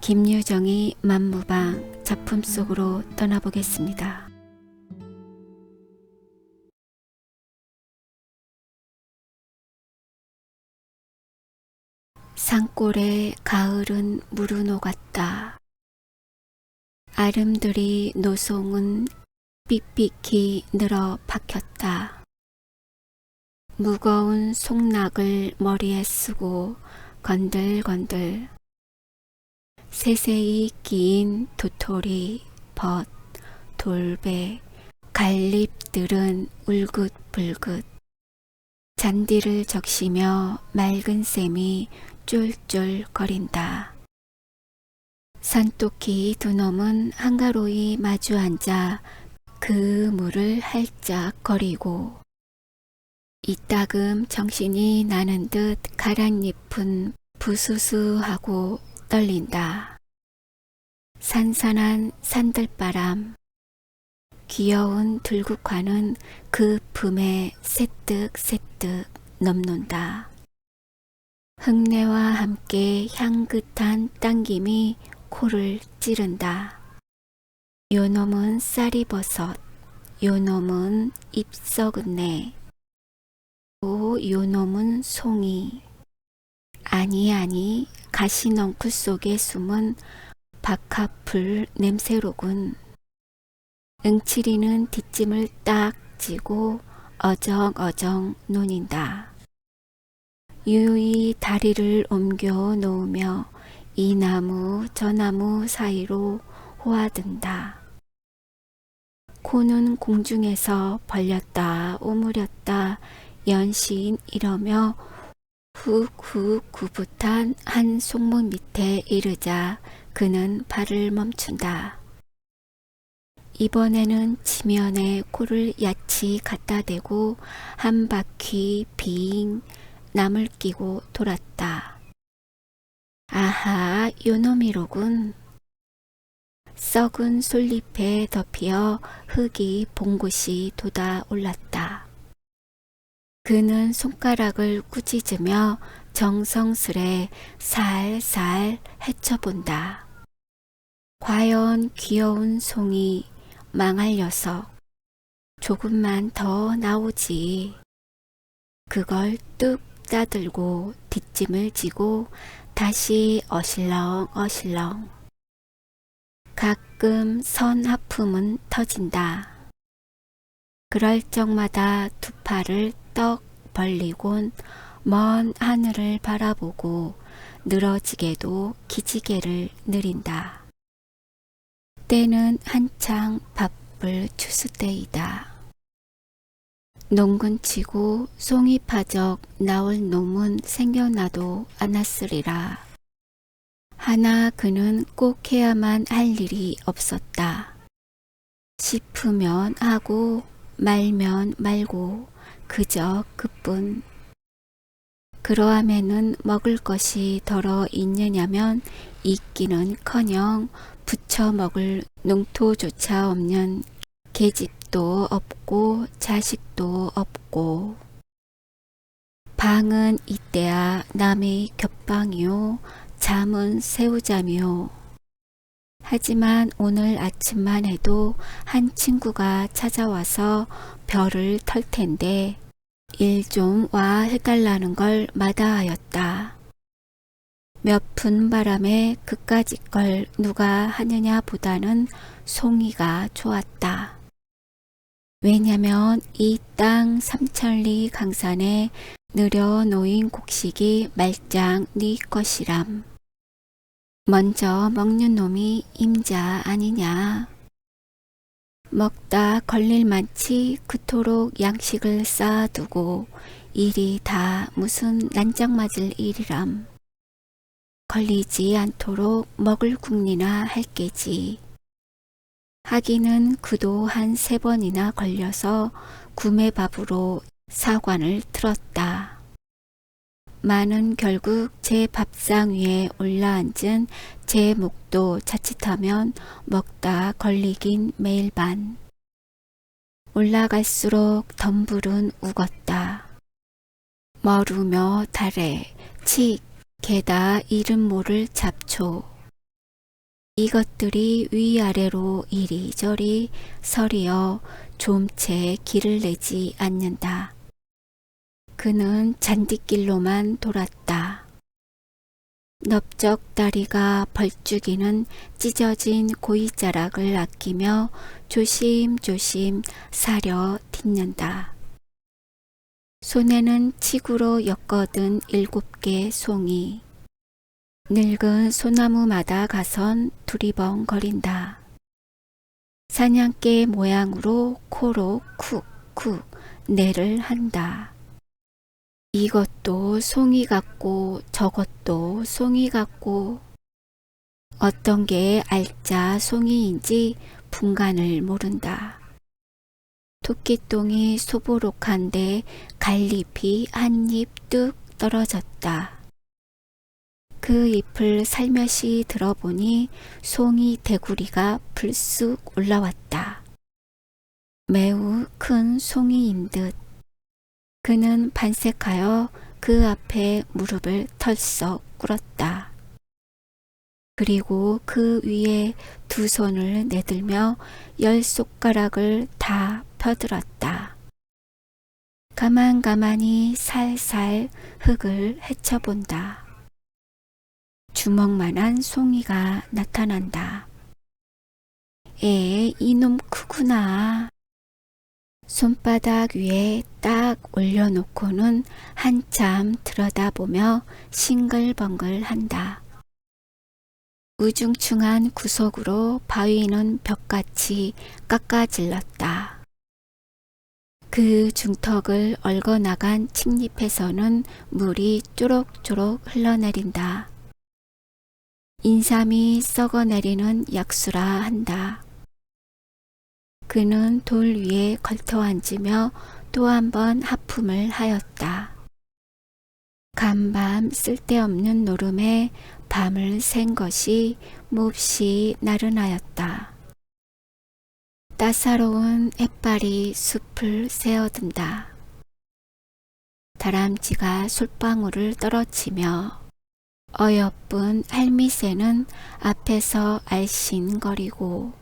김유정의 만무방 작품 속으로 떠나보겠습니다. 산골에 가을은 무르노 같다. 아름드리 노송은 삑삑히 늘어 박혔다. 무거운 송락을 머리에 쓰고 건들건들 세세히 끼인 도토리, 벗, 돌배, 갈잎들은 울긋불긋 잔디를 적시며 맑은 샘이 쫄쫄거린다. 산토끼 두 놈은 한가로이 마주 앉아 그 물을 할짝거리고 이따금 정신이 나는 듯 가랑잎은 부수수하고 떨린다. 산산한 산들바람, 귀여운 들국화는 그 품에 새뜩새뜩 넘논다. 흙내와 함께 향긋한 당김이 코를 찌른다. 요놈은 쌀이버섯, 요놈은 잎썩은내, 또 요놈은 송이. 아니 가시넝쿨 속에 숨은 박하풀 냄새로군. 응치리는 뒷짐을 딱 쥐고 어정어정 논인다. 유유히 다리를 옮겨 놓으며 이 나무 저 나무 사이로 호화든다. 코는 공중에서 벌렸다 오므렸다 연신 이러며 훅훅 구붓한 한 송목 밑에 이르자 그는 발을 멈춘다. 이번에는 지면에 코를 야치 갖다 대고 한 바퀴 빙 남을 끼고 돌았다. 아하, 요놈이로군. 썩은 솔잎에 덮여 흙이 봉긋이 돋아 올랐다. 그는 손가락을 꾸짖으며 정성스레 살살 헤쳐본다. 과연 귀여운 송이 망할 녀석, 조금만 더 나오지. 그걸 뚝 따들고 뒷짐을 지고 다시 어실렁어실렁. 가끔 선 하품은 터진다. 그럴 적마다 두 팔을 떡 벌리곤 먼 하늘을 바라보고 늘어지게도 기지개를 느린다. 때는 한창 바쁠 추수 때이다. 농근치고 송이파적 나올 놈은 생겨나도 않았으리라. 하나 그는 꼭 해야만 할 일이 없었다. 싶으면 하고 말면 말고 그저 그뿐. 그러함에는 먹을 것이 덜어 있느냐면 있기는커녕 부쳐 먹을 농토조차 없는 계집도 없고 자식도 없고. 방은 이때야 남의 겹방이요 잠은 새우잠이요. 하지만 오늘 아침만 해도 한 친구가 찾아와서 별을 털 텐데 일 좀 와 해달라는 걸 마다하였다. 몇 푼 바람에 그까짓 걸 누가 하느냐 보다는 송이가 좋았다. 왜냐면 이 땅 3천리 강산에 느려 놓인 곡식이 말짱 네 것이람. 먼저 먹는 놈이 임자 아니냐. 먹다 걸릴 만치 그토록 양식을 쌓아두고 일이 다 무슨 난장 맞을 일이람. 걸리지 않도록 먹을 궁리나 할 게지. 하기는 그도 한 3번이나 걸려서 구매밥으로 사관을 틀었다. 마는 결국 제 밥상 위에 올라앉은 제 목도 자칫하면 먹다 걸리긴 매일 반. 올라갈수록 덤불은 우겄다. 머루며 달에 칙 게다 이름 모를 잡초. 이것들이 위아래로 이리저리 서리어 좀채 길을 내지 않는다. 그는 잔디길로만 돌았다. 넓적 다리가 벌쭉이는 찢어진 고이자락을 아끼며 조심조심 사려 딛는다. 손에는 칡으로 엮어둔 7개 송이. 늙은 소나무마다 가선 두리번거린다. 사냥개 모양으로 코로 쿡쿡 내를 한다. 이것도 송이 같고 저것도 송이 같고 어떤 게 알짜 송이인지 분간을 모른다. 토끼똥이 소보록한데 갈잎이 한 입 뚝 떨어졌다. 그 잎을 살며시 들어보니 송이 대구리가 불쑥 올라왔다. 매우 큰 송이인 듯. 그는 반색하여 그 앞에 무릎을 털썩 꿇었다. 그리고 그 위에 두 손을 내들며 10손가락을 다 펴들었다. 가만가만히 살살 흙을 헤쳐본다. 주먹만한 송이가 나타난다. 이놈 크구나. 손바닥 위에 딱 올려놓고는 한참 들여다보며 싱글벙글 한다. 우중충한 구석으로 바위는 벽같이 깎아질렀다. 그 중턱을 얽어나간 칡잎에서는 물이 쪼록쪼록 흘러내린다. 인삼이 썩어내리는 약수라 한다. 그는 돌 위에 걸터앉으며 또 한 번 하품을 하였다. 간밤 쓸데없는 노름에 밤을 샌 것이 몹시 나른하였다. 따사로운 햇발이 숲을 새어든다. 다람쥐가 솔방울을 떨어치며 어여쁜 할미새는 앞에서 알씬거리고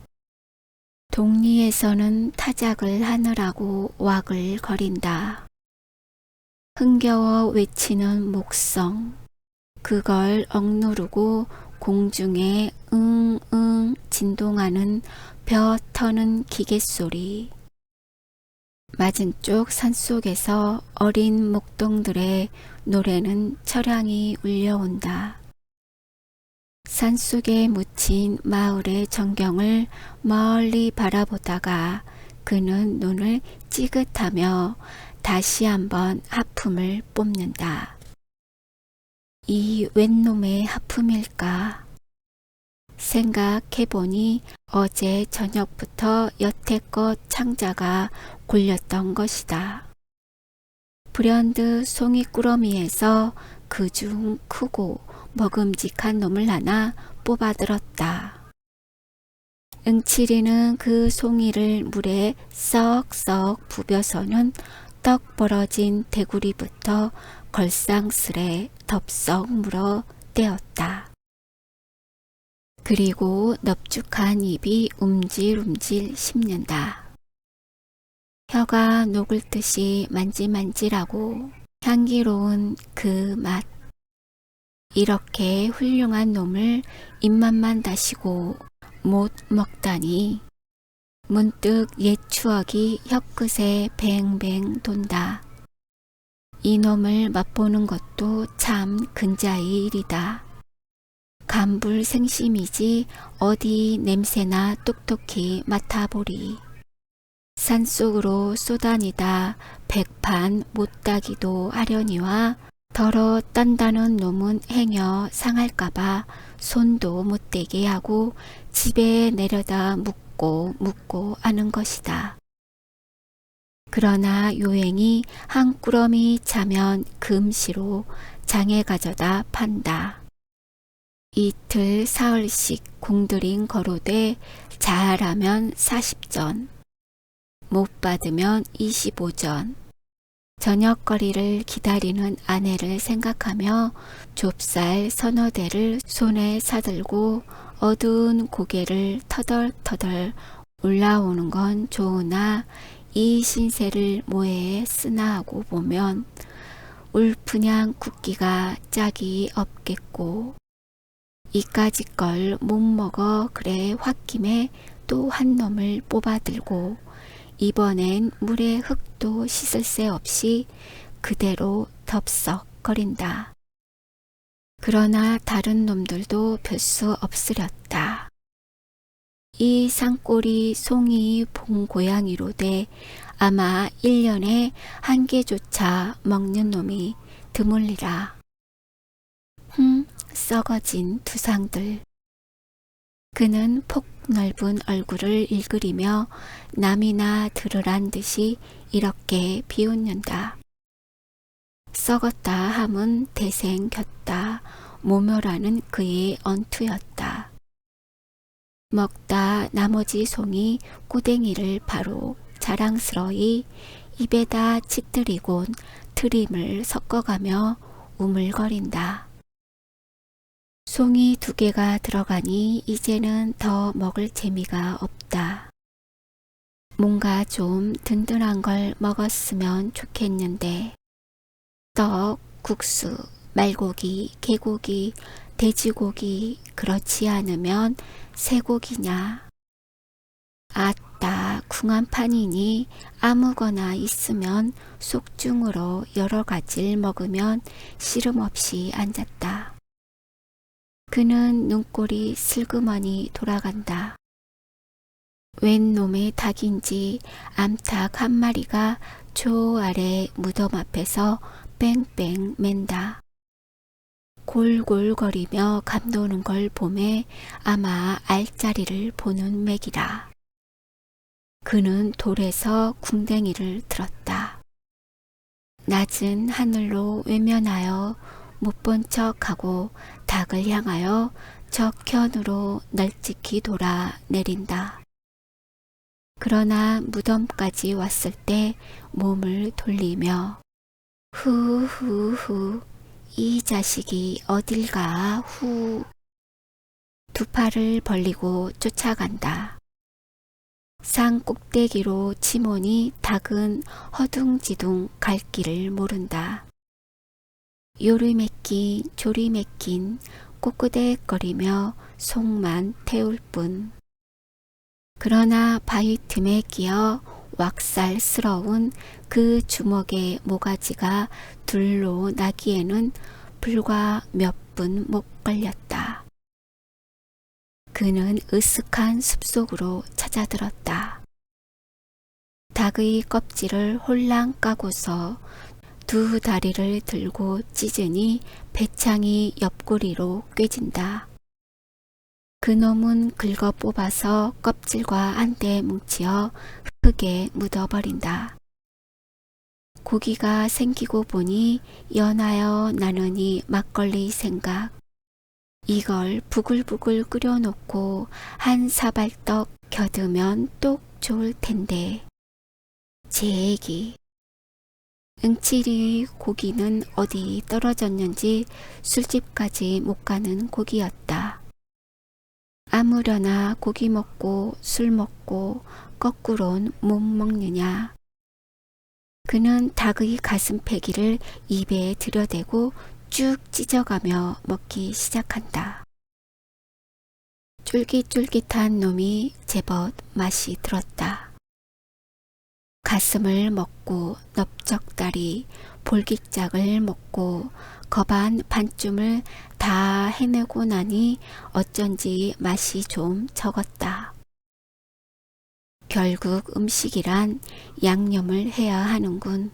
동리에서는 타작을 하느라고 왁을 거린다. 흥겨워 외치는 목성, 그걸 억누르고 공중에 응응 진동하는 벼 터는 기계소리. 맞은쪽 산속에서 어린 목동들의 노래는 처량히 울려온다. 산속에 묻힌 마을의 전경을 멀리 바라보다가 그는 눈을 찌긋하며 다시 한번 하품을 뽐는다. 이 웬 놈의 하품일까? 생각해보니 어제 저녁부터 여태껏 창자가 골렸던 것이다. 불현듯 송이꾸러미에서 그중 크고 먹음직한 놈을 하나 뽑아들었다. 응치리는 그 송이를 물에 썩썩 부벼서는 떡 벌어진 대구리부터 걸상스레 덥석 물어 떼었다. 그리고 넙죽한 입이 움찔움찔 씹는다. 혀가 녹을 듯이 만질만질하고 향기로운 그 맛. 이렇게 훌륭한 놈을 입맛만 다시고 못 먹다니. 문득 옛 추억이 혀끝에 뱅뱅 돈다. 이놈을 맛보는 것도 참 근자의 일이다. 간불생심이지 어디 냄새나 똑똑히 맡아보리. 산속으로 쏘다니다 백판 못 따기도 하려니와 더러 딴다는 놈은 행여 상할까봐 손도 못 대게 하고 집에 내려다 묻고 하는 것이다. 그러나 요행이 한 꾸러미 차면 금시로 장에 가져다 판다. 이틀 사흘씩 공들인 거로되 잘하면 40전, 못 받으면 25전. 저녁거리를 기다리는 아내를 생각하며 좁쌀 서너 대를 손에 사들고 어두운 고개를 터덜터덜 올라오는 건 좋으나 이 신세를 뭐에 쓰나 하고 보면 울프냥 굵기가 짝이 없겠고 이까지 걸 못 먹어 그래 홧김에 또 한 놈을 뽑아들고 이번엔 물에 흙도 씻을 새 없이 그대로 덥석거린다. 그러나 다른 놈들도 별 수 없으렸다. 이 산골이 송이 봉고양이로되 아마 1년에 한 개조차 먹는 놈이 드물리라. 썩어진 두상들. 그는 폭넓은 얼굴을 일그리며 남이나 들으란 듯이 이렇게 비웃는다. 썩었다 함은 대생 겼다. 모멸하는 그의 언투였다. 먹다 나머지 송이 꼬댕이를 바로 자랑스러이 입에다 찌뜨리곤 트림을 섞어가며 우물거린다. 송이 2개가 들어가니 이제는 더 먹을 재미가 없다. 뭔가 좀 든든한 걸 먹었으면 좋겠는데 떡, 국수, 말고기, 개고기, 돼지고기 그렇지 않으면 쇠고기냐. 아따 궁한판이니 아무거나 있으면 속중으로 여러 가지를 먹으면 씨름없이 앉았다. 그는 눈꼴이 슬그머니 돌아간다. 웬 놈의 닭인지 암탉 한 마리가 조 아래 무덤 앞에서 뺑뺑 맨다. 골골거리며 감도는 걸 보매 아마 알짜리를 보는 맥이라. 그는 돌에서 궁뎅이를 들었다. 낮은 하늘로 외면하여 못 본 척하고 닭을 향하여 적현으로 널찍이 돌아 내린다. 그러나 무덤까지 왔을 때 몸을 돌리며 후후후 이 자식이 어딜 가 후. 2 팔을 벌리고 쫓아간다. 산 꼭대기로 치모니 닭은 허둥지둥 갈 길을 모른다. 요리 맡긴 조리 맡긴 꼬끄댁거리며 속만 태울 뿐. 그러나 바위 틈에 끼어 왁살스러운 그 주먹의 모가지가 둘로 나기에는 불과 몇 분 못 걸렸다. 그는 으슥한 숲속으로 찾아들었다. 닭의 껍질을 홀랑 까고서 2 다리를 들고 찢으니 배창이 옆구리로 꿰진다. 그놈은 긁어 뽑아서 껍질과 한데 뭉치어 흙에 묻어버린다. 고기가 생기고 보니 연하여 나느니 막걸리 생각. 이걸 부글부글 끓여놓고 한 사발떡 겨두면 똑 좋을 텐데. 제 얘기. 응칠이 고기는 어디 떨어졌는지 술집까지 못 가는 고기였다. 아무려나 고기 먹고 술 먹고 거꾸론 못 먹느냐. 그는 닭의 가슴패기를 입에 들여대고 쭉 찢어가며 먹기 시작한다. 쫄깃쫄깃한 놈이 제법 맛이 들었다. 가슴을 먹고 넓적다리, 볼깃짝을 먹고 거반 반쯤을 다 해내고 나니 어쩐지 맛이 좀 적었다. 결국 음식이란 양념을 해야 하는군.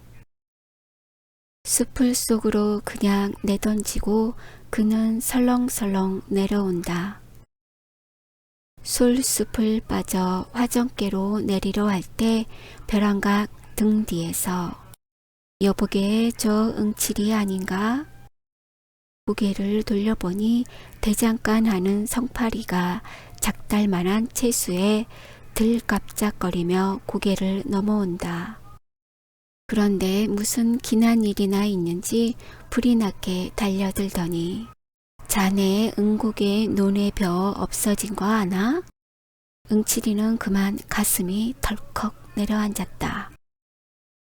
숲을 속으로 그냥 내던지고 그는 설렁설렁 내려온다. 솔숲을 빠져 화정깨로 내리려 할 때 벼랑각 등 뒤에서 여보게 저 응칠이 아닌가? 고개를 돌려보니 대장간 하는 성파리가 작달만한 채수에 들깜짝거리며 고개를 넘어온다. 그런데 무슨 기난 일이나 있는지 불이 나게 달려들더니 자네 응국의 논의 벼 없어진 거 아나? 응칠이는 그만 가슴이 덜컥 내려앉았다.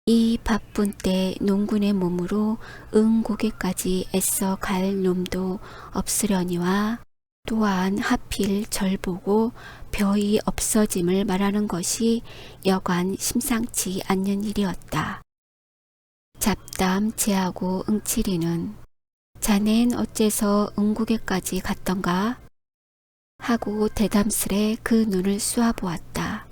이 바쁜 때 농군의 몸으로 응고개까지 애써 갈 놈도 없으려니와 또한 하필 절 보고 벼이 없어짐을 말하는 것이 여간 심상치 않는 일이었다. 잡담 제하고 응칠이는 자넨 어째서 응고개까지 갔던가? 하고 대담스레 그 눈을 쏘아보았다.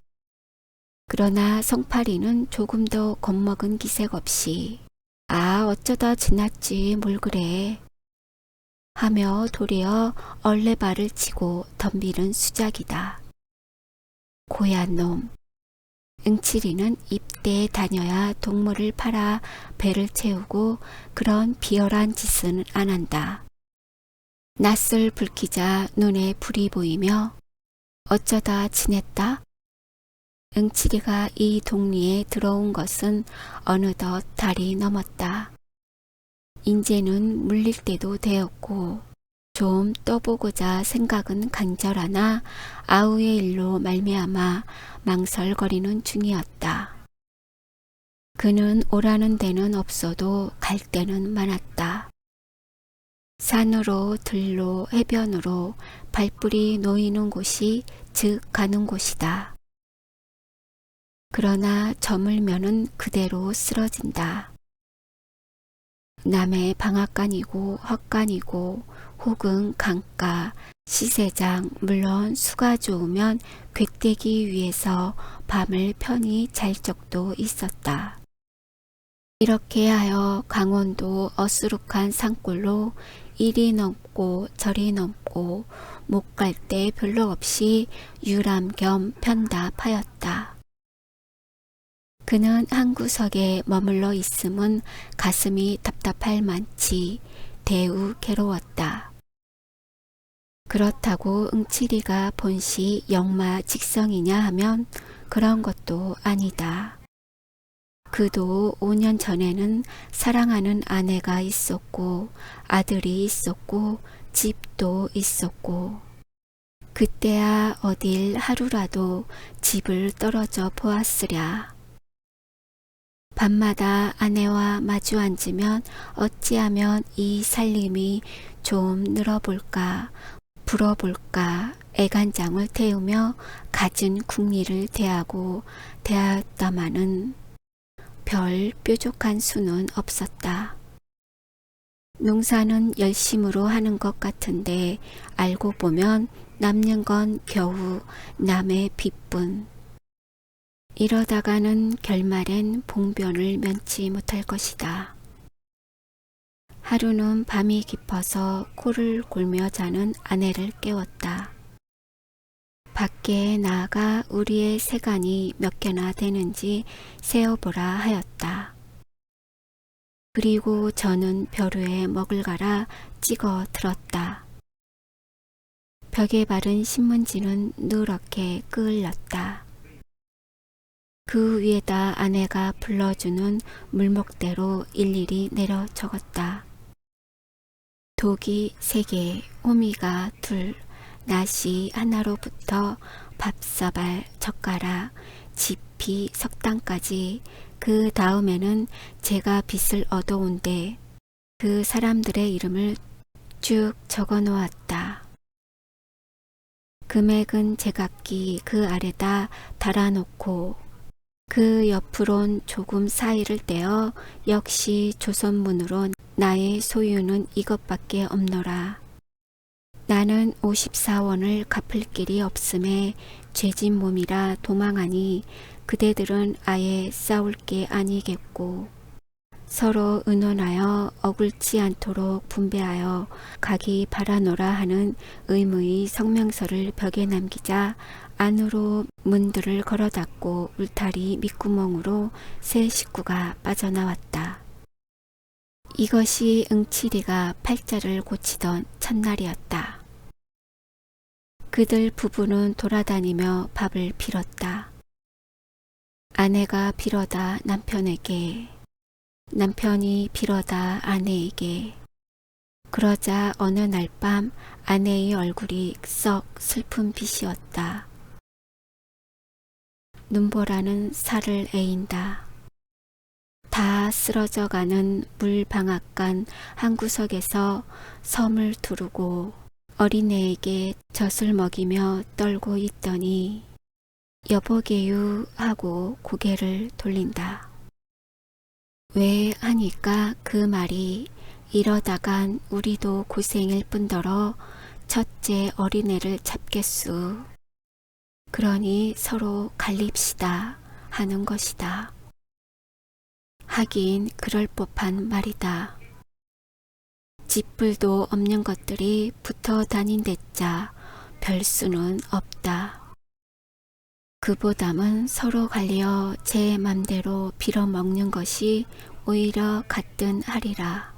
그러나 성팔이는 조금 더 겁먹은 기색 없이 아 어쩌다 지났지 뭘 그래 하며 도리어 얼레발을 치고 덤비는 수작이다. 고얀 놈. 응칠이는 입대에 다녀야 동물을 팔아 배를 채우고 그런 비열한 짓은 안 한다. 낯을 붉히자 눈에 불이 보이며 어쩌다 지냈다? 응칠이가 이 동리에 들어온 것은 어느덧 달이 넘었다. 인제는 물릴 때도 되었고 좀 떠보고자 생각은 간절하나 아우의 일로 말미암아 망설거리는 중이었다. 그는 오라는 데는 없어도 갈 데는 많았다. 산으로 들로 해변으로 발뿔이 놓이는 곳이 즉 가는 곳이다. 그러나 저물면은 그대로 쓰러진다. 남의 방앗간이고 헛간이고 혹은 강가, 시세장, 물론 수가 좋으면 괵대기 위해서 밤을 편히 잘 적도 있었다. 이렇게 하여 강원도 어수룩한 산골로 이리 넘고 저리 넘고 못 갈 때 별로 없이 유람 겸 편답하였다. 그는 한 구석에 머물러 있음은 가슴이 답답할 만치 대우 괴로웠다. 그렇다고 응칠이가 본시 역마 직성이냐 하면 그런 것도 아니다. 그도 5년 전에는 사랑하는 아내가 있었고 아들이 있었고 집도 있었고 그때야 어딜 하루라도 집을 떨어져 보았으랴. 밤마다 아내와 마주 앉으면 어찌하면 이 살림이 좀 늘어볼까 불어볼까 애간장을 태우며 갖은 국리를 대하고 대하였다마는 별 뾰족한 수는 없었다. 농사는 열심으로 하는 것 같은데 알고 보면 남는 건 겨우 남의 빚뿐. 이러다가는 결말엔 봉변을 면치 못할 것이다. 하루는 밤이 깊어서 코를 골며 자는 아내를 깨웠다. 밖에 나아가 우리의 세간이 몇 개나 되는지 세어보라 하였다. 그리고 저는 벼루에 먹을 갈아 찍어 들었다. 벽에 바른 신문지는 누렇게 끄을렸다. 그 위에다 아내가 불러주는 물목대로 일일이 내려 적었다. 독이 3개, 호미가 2, 낫이 하나로부터 밥사발, 젓가락, 지피, 석당까지 그 다음에는 제가 빚을 얻어온데 그 사람들의 이름을 쭉 적어 놓았다. 금액은 제각기 그 아래다 달아놓고 그 옆으론 조금 사이를 떼어 역시 조선문으로 나의 소유는 이것밖에 없노라. 나는 54원을 갚을 길이 없음에 죄진 몸이라 도망하니 그대들은 아예 싸울 게 아니겠고 서로 의논하여 어글지 않도록 분배하여 각이 바라노라 하는 의무의 성명서를 벽에 남기자 안으로 문들을 걸어 닫고 울타리 밑구멍으로 새 식구가 빠져나왔다. 이것이 응칠이가 팔자를 고치던 첫날이었다. 그들 부부는 돌아다니며 밥을 빌었다. 아내가 빌어다 남편에게 남편이 빌어다 아내에게. 그러자 어느 날 밤 아내의 얼굴이 썩 슬픈 빛이었다. 눈보라는 살을 에인다. 다 쓰러져가는 물방앗간 한 구석에서 섬을 두르고 어린애에게 젖을 먹이며 떨고 있더니 여보게유 하고 고개를 돌린다. 왜 하니까 그 말이 이러다간 우리도 고생일 뿐더러 첫째 어린애를 잡겠수. 그러니 서로 갈립시다 하는 것이다. 하긴 그럴 법한 말이다. 집불도 없는 것들이 붙어 다닌댔자 별 수는 없다. 그보담은 서로 갈려 제 맘대로 빌어먹는 것이 오히려 가뜩하리라.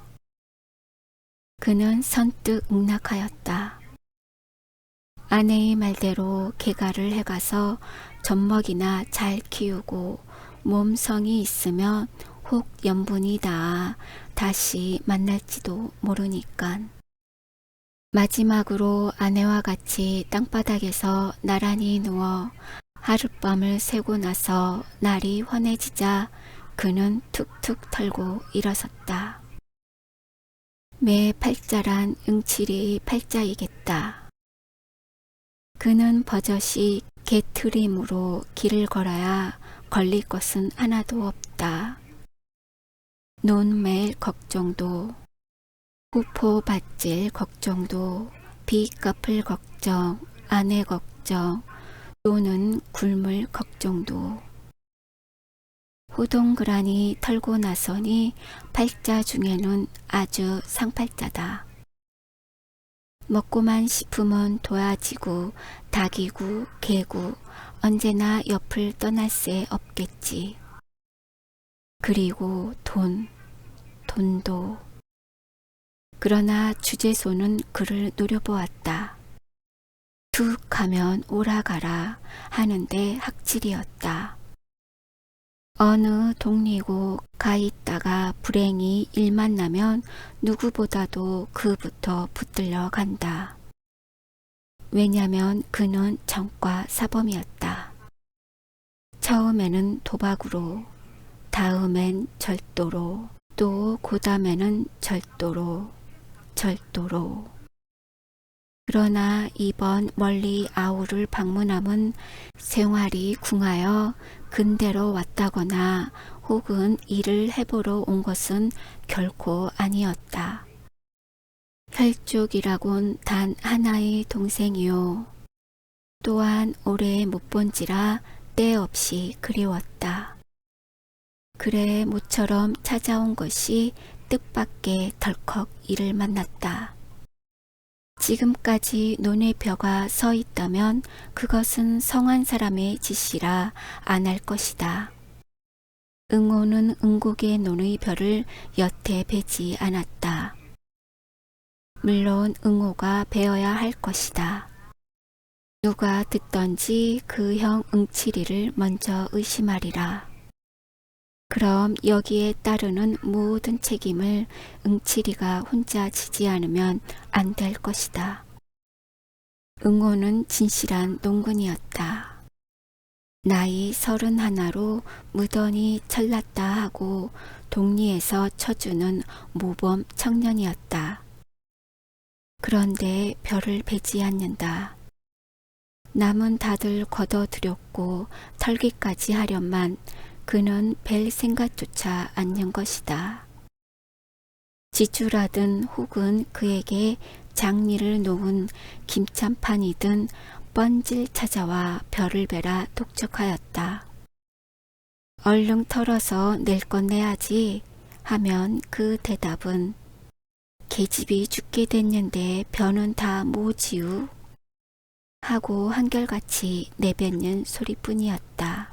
그는 선뜻 응낙하였다. 아내의 말대로 개가를 해가서 젖먹이나 잘 키우고 몸성이 있으면 혹 연분이 닿아 다시 만날지도 모르니깐. 마지막으로 아내와 같이 땅바닥에서 나란히 누워 하룻밤을 새고 나서 날이 환해지자 그는 툭툭 털고 일어섰다. 매 팔자란 응칠이 팔자이겠다. 그는 버젓이 개트림으로 길을 걸어야 걸릴 것은 하나도 없다. 논매일 걱정도, 후포 밭질 걱정도, 빚 갚을 걱정, 아내 걱정, 또는 굶을 걱정도. 호동그라니 털고 나서니 팔자 중에는 아주 상팔자다. 먹고만 싶으면 도화지고 닭이고 개고 언제나 옆을 떠날 새 없겠지. 그리고 돈도. 그러나 주제소는 그를 노려보았다. 툭 하면 오라가라 하는데 학질이었다. 어느 동리고 가 있다가 불행히 일만 나면 누구보다도 그부터 붙들려 간다. 왜냐면 그는 정과 사범이었다. 처음에는 도박으로, 다음엔 절도로, 또 고담에는 절도로. 그러나 이번 멀리 아우를 방문함은 생활이 궁하여 근대로 왔다거나 혹은 일을 해보러 온 것은 결코 아니었다. 혈족이라곤 단 하나의 동생이요. 또한 오래 못 본지라 때없이 그리웠다. 그래 모처럼 찾아온 것이 뜻밖의 덜컥 이를 만났다. 지금까지 논의 벼가 서 있다면 그것은 성한 사람의 짓이라 안 할 것이다. 응호는 응곡의 논의 벼를 여태 베지 않았다. 물론 응호가 베어야 할 것이다. 누가 듣던지 그 형 응칠이를 먼저 의심하리라. 그럼 여기에 따르는 모든 책임을 응칠이가 혼자 지지 않으면 안 될 것이다. 응호는 진실한 농군이었다. 나이 31로 무던히 철났다 하고 동리에서 쳐주는 모범 청년이었다. 그런데 별을 베지 않는다. 남은 다들 걷어들였고 털기까지 하련만 그는 뵐 생각조차 않는 것이다. 지주라든 혹은 그에게 장리를 놓은 김참판이든 뻔질 찾아와 별을 베라 독촉하였다. 얼른 털어서 낼 건 내야지 하면 그 대답은 계집이 죽게 됐는데 벼는 다 뭐지우? 하고 한결같이 내뱉는 소리뿐이었다.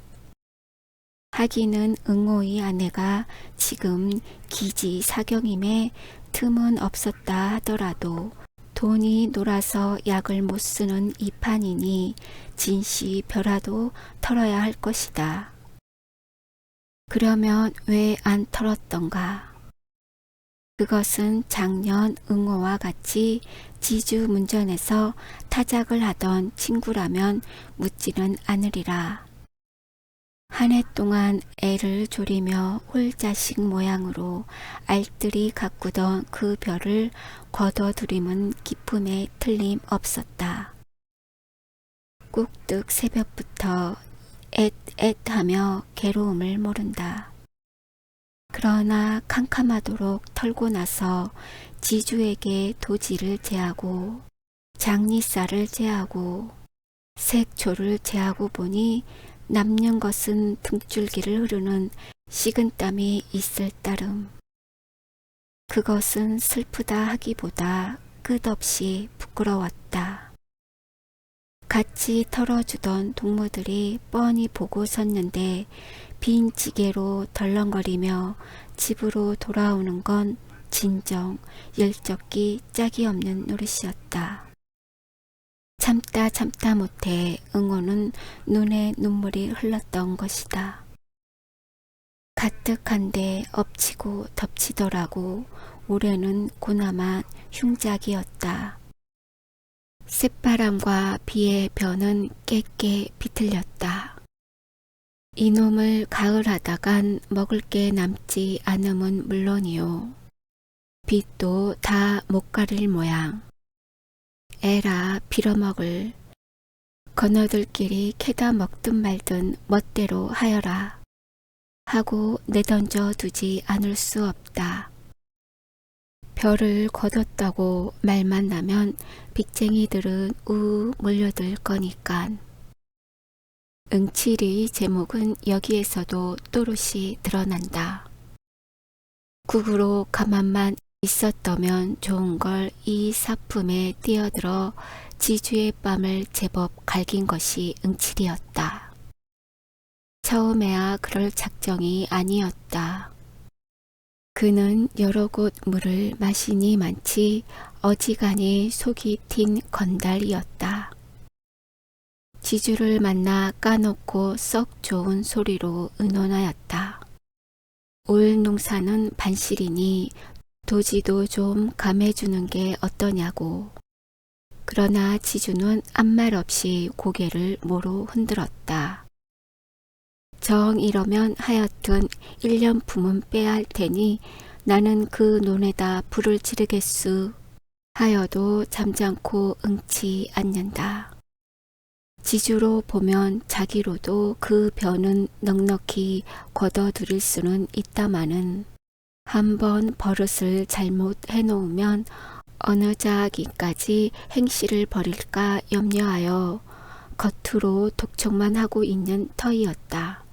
하기는 응호의 아내가 지금 기지 사경임에 틈은 없었다 하더라도 돈이 놀아서 약을 못 쓰는 이 판이니 진시 벼라도 털어야 할 것이다. 그러면 왜 안 털었던가? 그것은 작년 응호와 같이 지주문전에서 타작을 하던 친구라면 묻지는 않으리라. 한 해 동안 애를 졸이며 홀자식 모양으로 알뜰히 가꾸던 그 별을 걷어들임은 기쁨에 틀림없었다. 꾹득 새벽부터 앳앳하며 괴로움을 모른다. 그러나 캄캄하도록 털고 나서 지주에게 도지를 제하고 장리쌀을 제하고 색초를 제하고 보니 남는 것은 등줄기를 흐르는 식은땀이 있을 따름. 그것은 슬프다 하기보다 끝없이 부끄러웠다. 같이 털어주던 동무들이 뻔히 보고 섰는데 빈 지게로 덜렁거리며 집으로 돌아오는 건 진정 열적기 짝이 없는 노릇이었다. 참다 못해 응호는 눈에 눈물이 흘렀던 것이다. 가뜩한데 엎치고 덮치더라고 올해는 고나마 흉작이었다. 쇳바람과 비의 벼는 깨깨 비틀렸다. 이놈을 가을하다간 먹을 게 남지 않음은 물론이요. 빚도 다 못 가릴 모양. 에라 빌어먹을. 건어들끼리 캐다 먹든 말든 멋대로 하여라. 하고 내던져 두지 않을 수 없다. 별을 거뒀다고 말만 나면 빚쟁이들은 우 몰려들 거니깐. 응칠의 제목은 여기에서도 또렷이 드러난다. 국으로 가만만 있었더면 좋은 걸 이 사품에 뛰어들어 지주의 뺨을 제법 갈긴 것이 응칠이었다. 처음에야 그럴 작정이 아니었다. 그는 여러 곳 물을 마시니 많지 어지간히 속이 튄 건달이었다. 지주를 만나 까놓고 썩 좋은 소리로 의논하였다. 올 농사는 반실이니 도지도 좀 감해주는 게 어떠냐고. 그러나 지주는 아무 말 없이 고개를 모로 흔들었다. 정 이러면 하여튼 1년 품은 빼야 할 테니 나는 그 논에다 불을 지르겠수 하여도 잠잠코 응치 않는다. 지주로 보면 자기로도 그 벼는 넉넉히 걷어들일 수는 있다마는 한번 버릇을 잘못 해놓으면 어느 자기까지 행실을 벌일까 염려하여 겉으로 독촉만 하고 있는 터이었다.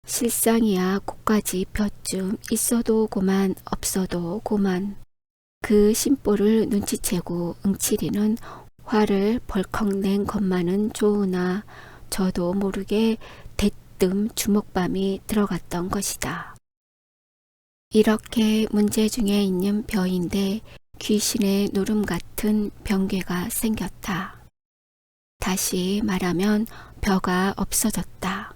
실상이야 곳까지 볕좀 있어도 고만 없어도 고만. 그 심보를 눈치채고 응칠이는 화를 벌컥 낸 것만은 좋으나 저도 모르게 대뜸 주먹밤이 들어갔던 것이다. 이렇게 문제 중에 있는 벼인데 귀신의 노름 같은 병괴가 생겼다. 다시 말하면 벼가 없어졌다.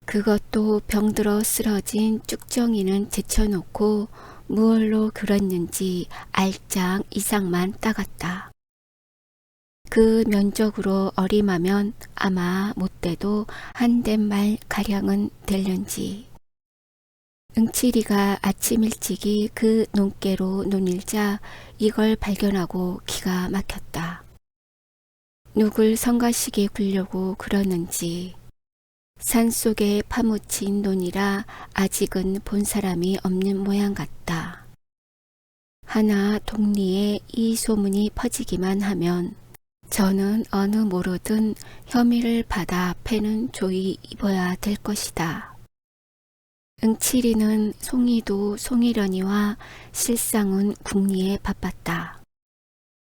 그것도 병들어 쓰러진 쭉정이는 제쳐놓고 무얼로 그랬는지 알짱 이상만 따갔다. 그 면적으로 어림하면 아마 못돼도 한 댓말 가량은 될련지. 응칠이가 아침 일찍이 그 논깨로 논일자 이걸 발견하고 기가 막혔다. 누굴 성가시게 굴려고 그러는지. 산속에 파묻힌 논이라 아직은 본 사람이 없는 모양 같다. 하나 동리에 이 소문이 퍼지기만 하면 저는 어느 모로든 혐의를 받아 패는 조이 입어야 될 것이다. 응칠이는 송이도 송이려니와 실상은 궁리에 바빴다.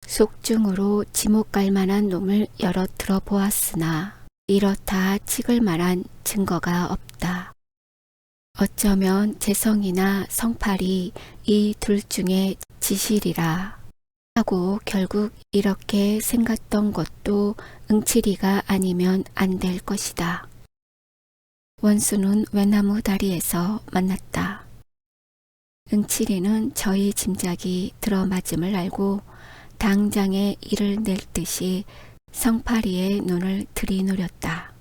속중으로 지목 갈 만한 놈을 여러 들어보았으나 이렇다 찍을 만한 증거가 없다. 어쩌면 재성이나 성팔이 이 둘 중에 지실이라 하고 결국 이렇게 생각던 것도 응칠이가 아니면 안 될 것이다. 원수는 외나무 다리에서 만났다. 응칠이는 저희 짐작이 들어맞음을 알고 당장에 이를 낼 듯이 성파리의 눈을 들이노렸다.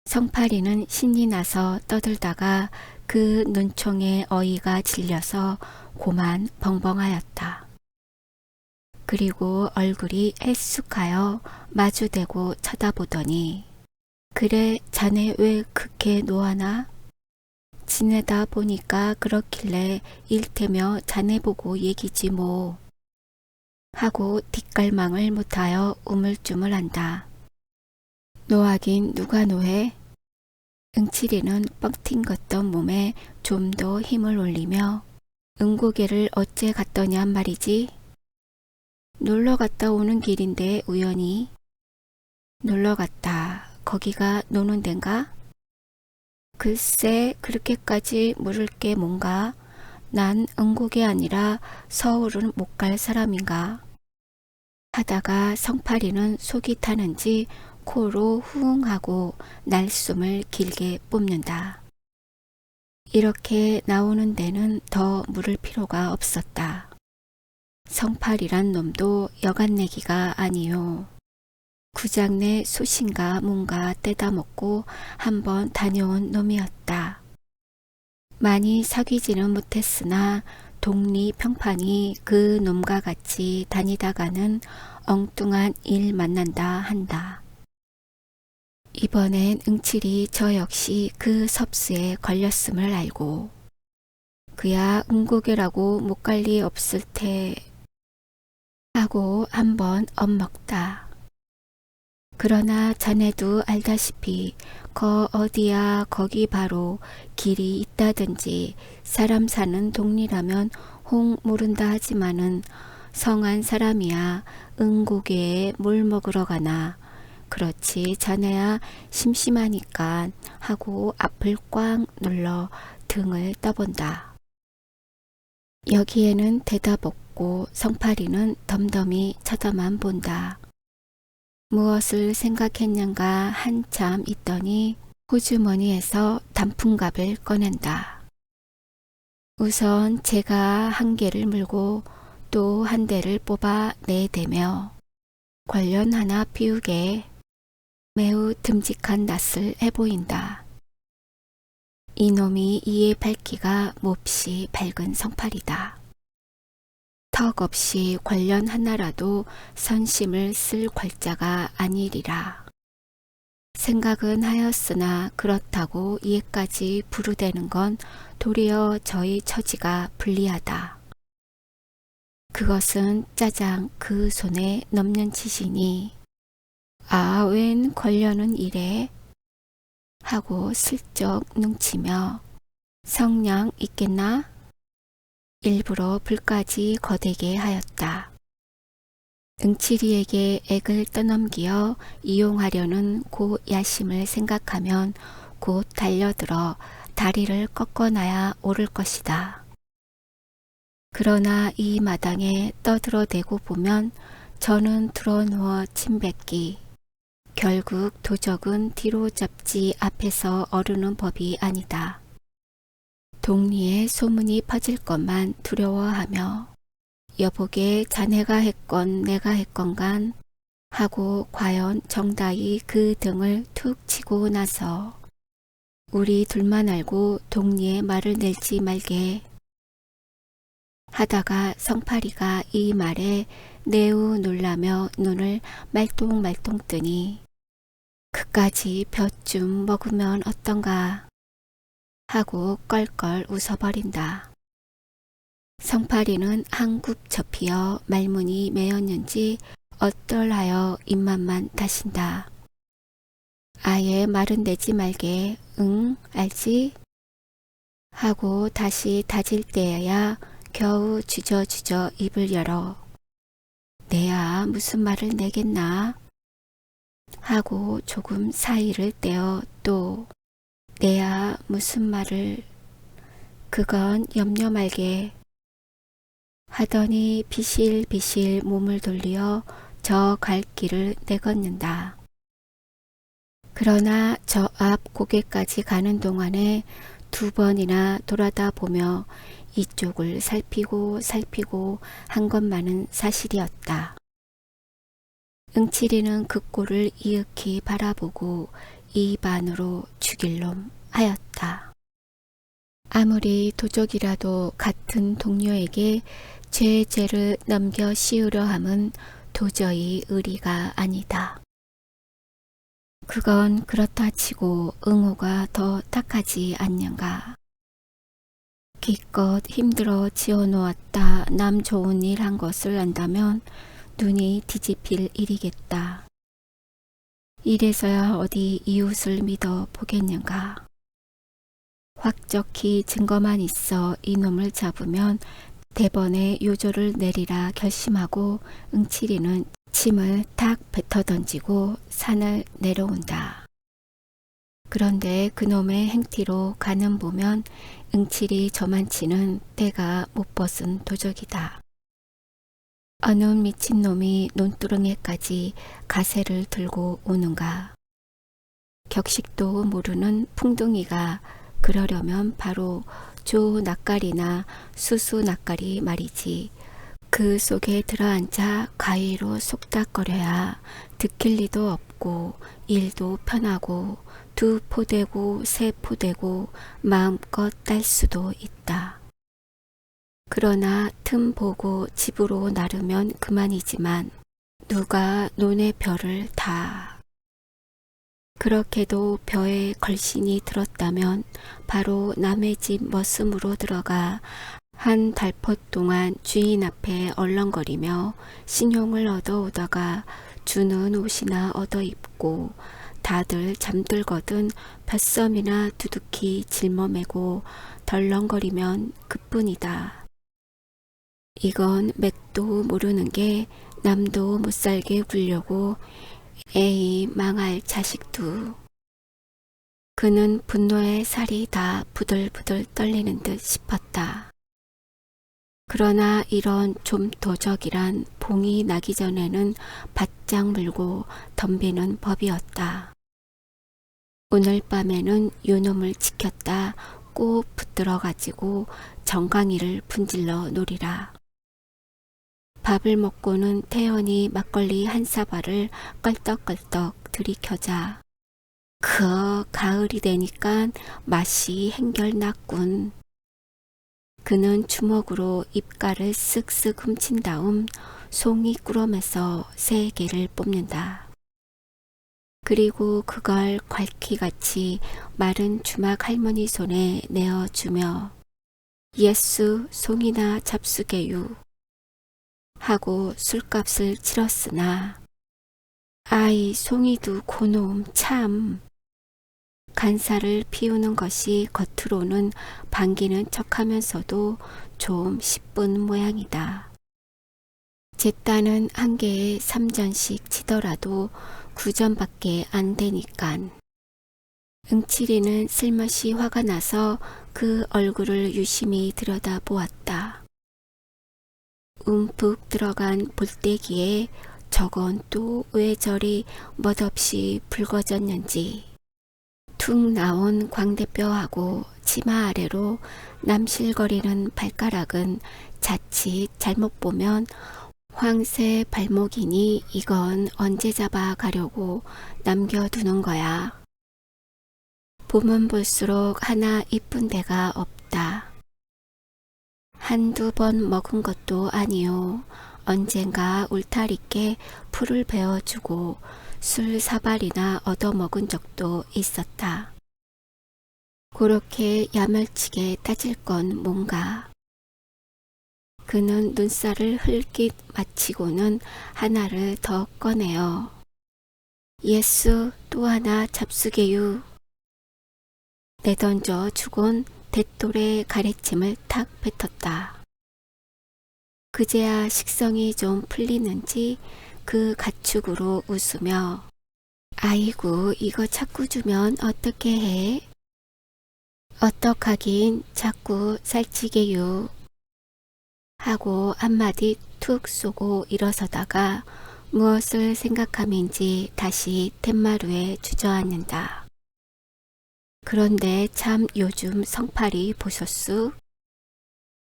성파리는 신이 나서 떠들다가 그 눈총에 어이가 질려서 고만 벙벙하였다. 그리고 얼굴이 애쑥하여 마주대고 쳐다보더니 그래 자네 왜 그렇게 노하나? 지내다 보니까 그렇길래 일테며 자네 보고 얘기지 뭐. 하고 뒷갈망을 못하여 우물쭈물한다. 노하긴 누가 노해? 응칠이는 뻥팅걷던 몸에 좀 더 힘을 올리며 응고개를 어째 갔더냔 말이지? 놀러 갔다 오는 길인데 우연히. 놀러 갔다. 거기가 노는 덴가? 글쎄 그렇게까지 물을 게 뭔가. 난 응곡이 아니라 서울은 못 갈 사람인가. 하다가 성파리는 속이 타는지 코로 후웅 하고 날숨을 길게 뿜는다. 이렇게 나오는 데는 더 물을 필요가 없었다. 성팔이란 놈도 여간내기가 아니요. 구장내 솥인가 뭔가 떼다 먹고 한번 다녀온 놈이었다. 많이 사귀지는 못했으나 독리 평판이 그 놈과 같이 다니다가는 엉뚱한 일 만난다 한다. 이번엔 응칠이 저 역시 그 섭수에 걸렸음을 알고 그야 응고개라고 못 갈 리 없을 테 하고 한번 엿먹다. 그러나 자네도 알다시피 거 어디야 거기 바로 길이 있다든지 사람 사는 동리라면 홍 모른다 하지만은 성한 사람이야 응고개에 물 먹으러 가나. 그렇지 자네야 심심하니까 하고 앞을 꽉 눌러 등을 떠본다. 여기에는 대답 없고 성파리는 덤덤히 쳐다만 본다. 무엇을 생각했는가 한참 있더니 호주머니에서 단풍갑을 꺼낸다. 우선 제가 한 개를 물고 또 한 대를 뽑아 내대며 관련 하나 피우게 매우 듬직한 낯을 해보인다. 이놈이 이에 밝기가 몹시 밝은 성팔이다. 턱없이 관련 하나라도 선심을 쓸 괄자가 아니리라. 생각은 하였으나 그렇다고 이에까지 부르대는 건 도리어 저희 처지가 불리하다. 그것은 짜장 그 손에 넘는 짓이니 아 웬 관련은 이래? 하고 슬쩍 눈치며 성냥 있겠나? 일부러 불까지 거대게 하였다. 응칠이에게 액을 떠넘기어 이용하려는 그 야심을 생각하면 곧 달려들어 다리를 꺾어놔야 옳을 것이다. 그러나 이 마당에 떠들어대고 보면 저는 드러누워 침뱉기. 결국 도적은 뒤로 잡지 앞에서 어르는 법이 아니다. 동리에 소문이 퍼질 것만 두려워하며 여보게 자네가 했건 내가 했건간 하고 과연 정다이 그 등을 툭 치고 나서 우리 둘만 알고 동리에 말을 낼지 말게 하다가 성파리가 이 말에 매우 놀라며 눈을 말똥말똥 뜨니 그까지 볕 좀 먹으면 어떤가 하고 껄껄 웃어버린다. 성파리는 한굽 접히어 말문이 메었는지 어떨하여 입맛만 다신다. 아예 말은 내지 말게 응 알지? 하고 다시 다질 때야 겨우 주저주저 입을 열어 내야 무슨 말을 내겠나? 하고 조금 사이를 떼어 또 내야 무슨 말을 그건 염려 말게 하더니 비실비실 몸을 돌려 저 갈 길을 내걷는다. 그러나 저 앞 고개까지 가는 동안에 2번이나 돌아다 보며 이쪽을 살피고 한 것만은 사실이었다. 응치리는 그 꼴을 이윽히 바라보고 입안으로 죽일 놈 하였다. 아무리 도적이라도 같은 동료에게 죄를 넘겨 씌우려 함은 도저히 의리가 아니다. 그건 그렇다 치고 응호가 더 탁하지 않는가. 기껏 힘들어 지어놓았다 남 좋은 일 한 것을 안다면 눈이 뒤집힐 일이겠다. 이래서야 어디 이웃을 믿어 보겠는가. 확적히 증거만 있어 이놈을 잡으면 대번에 요조를 내리라 결심하고 응치리는 침을 탁 뱉어 던지고 산을 내려온다. 그런데 그놈의 행티로 가는 보면 응칠이 저만치는 때가 못 벗은 도적이다. 어느 미친놈이 논두렁에까지 가세를 들고 오는가. 격식도 모르는 풍둥이가 그러려면 바로 조 낯가리나 수수 낯가리 말이지. 그 속에 들어앉아 가위로 속닥거려야 들킬 리도 없고 일도 편하고 2포대고 3포대고 마음껏 딸 수도 있다. 그러나 틈 보고 집으로 나르면 그만이지만 누가 논의 벼를 다. 그렇게도 벼에 걸신이 들었다면 바로 남의 집 머슴으로 들어가 한 달포 동안 주인 앞에 얼렁거리며 신용을 얻어오다가 주는 옷이나 얻어 입고 다들 잠들거든 뱃섬이나 두둑히 짊어매고 덜렁거리면 그뿐이다. 이건 맥도 모르는 게 남도 못 살게 굴려고 에이 망할 자식도. 그는 분노에 살이 다 부들부들 떨리는 듯 싶었다. 그러나 이런 좀 도적이란 봉이 나기 전에는 바짝 물고 덤비는 법이었다. 오늘 밤에는 요놈을 지켰다 꼭 붙들어가지고 정강이를 분질러 놓으리라. 밥을 먹고는 태연히 막걸리 한 사발을 껄떡껄떡 들이켜자. 가을이 되니까 맛이 행결났군. 그는 주먹으로 입가를 쓱쓱 훔친 다음 송이 꾸러면서 3개를 뽑는다. 그리고 그걸 괄키같이 마른 주막 할머니 손에 내어주며 예수 송이나 잡수게유 하고 술값을 치렀으나 아이 송이도 고놈 참. 간사를 피우는 것이 겉으로는 반기는 척하면서도 좀 시쁜 모양이다. 제따는 한 개에 3전씩 치더라도 9전밖에 안 되니깐. 응치리는 쓸맛이 화가 나서 그 얼굴을 유심히 들여다보았다. 움푹 들어간 볼때기에 저건 또 왜 저리 멋없이 붉어졌는지. 툭 나온 광대뼈하고 치마 아래로 남실거리는 발가락은 자칫 잘못 보면 황새 발목이니 이건 언제 잡아 가려고 남겨두는 거야. 보면 볼수록 하나 이쁜 데가 없다. 1~2번 먹은 것도 아니요. 언젠가 울타리께 풀을 베어주고 술 4발이나 얻어먹은 적도 있었다. 그렇게 야멸치게 따질 건 뭔가. 그는 눈살을 흘깃 맞히고는 하나를 더 꺼내어 예수 또 하나 잡수게유. 내던져 주곤 대돌의 가래침을 탁 뱉었다. 그제야 식성이 좀 풀리는지 그 가축으로 웃으며 아이고 이거 자꾸 주면 어떻게 해? 어떡하긴 자꾸 살찌게요. 하고 한마디 툭 쏘고 일어서다가 무엇을 생각함인지 다시 툇마루에 주저앉는다. 그런데 참 요즘 성팔이 보셨수?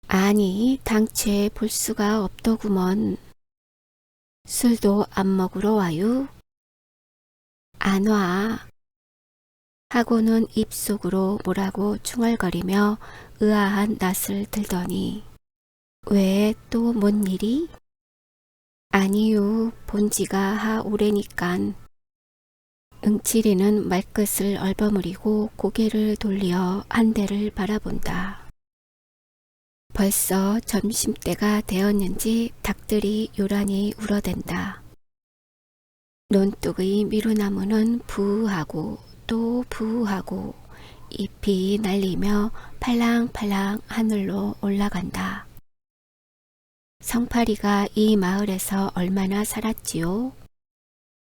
아니, 당최 볼 수가 없더구먼. 술도 안 먹으러 와유? 안 와. 하고는 입속으로 뭐라고 중얼거리며 의아한 낯을 들더니 왜 또 뭔 일이? 아니유, 본지가 하 오래니깐. 응칠이는 말끝을 얼버무리고 고개를 돌려 한 대를 바라본다. 벌써 점심때가 되었는지 닭들이 요란히 울어댄다. 논둑의 미루나무는 부하고 또 부하고 잎이 날리며 팔랑팔랑 하늘로 올라간다. 성팔이가 이 마을에서 얼마나 살았지요?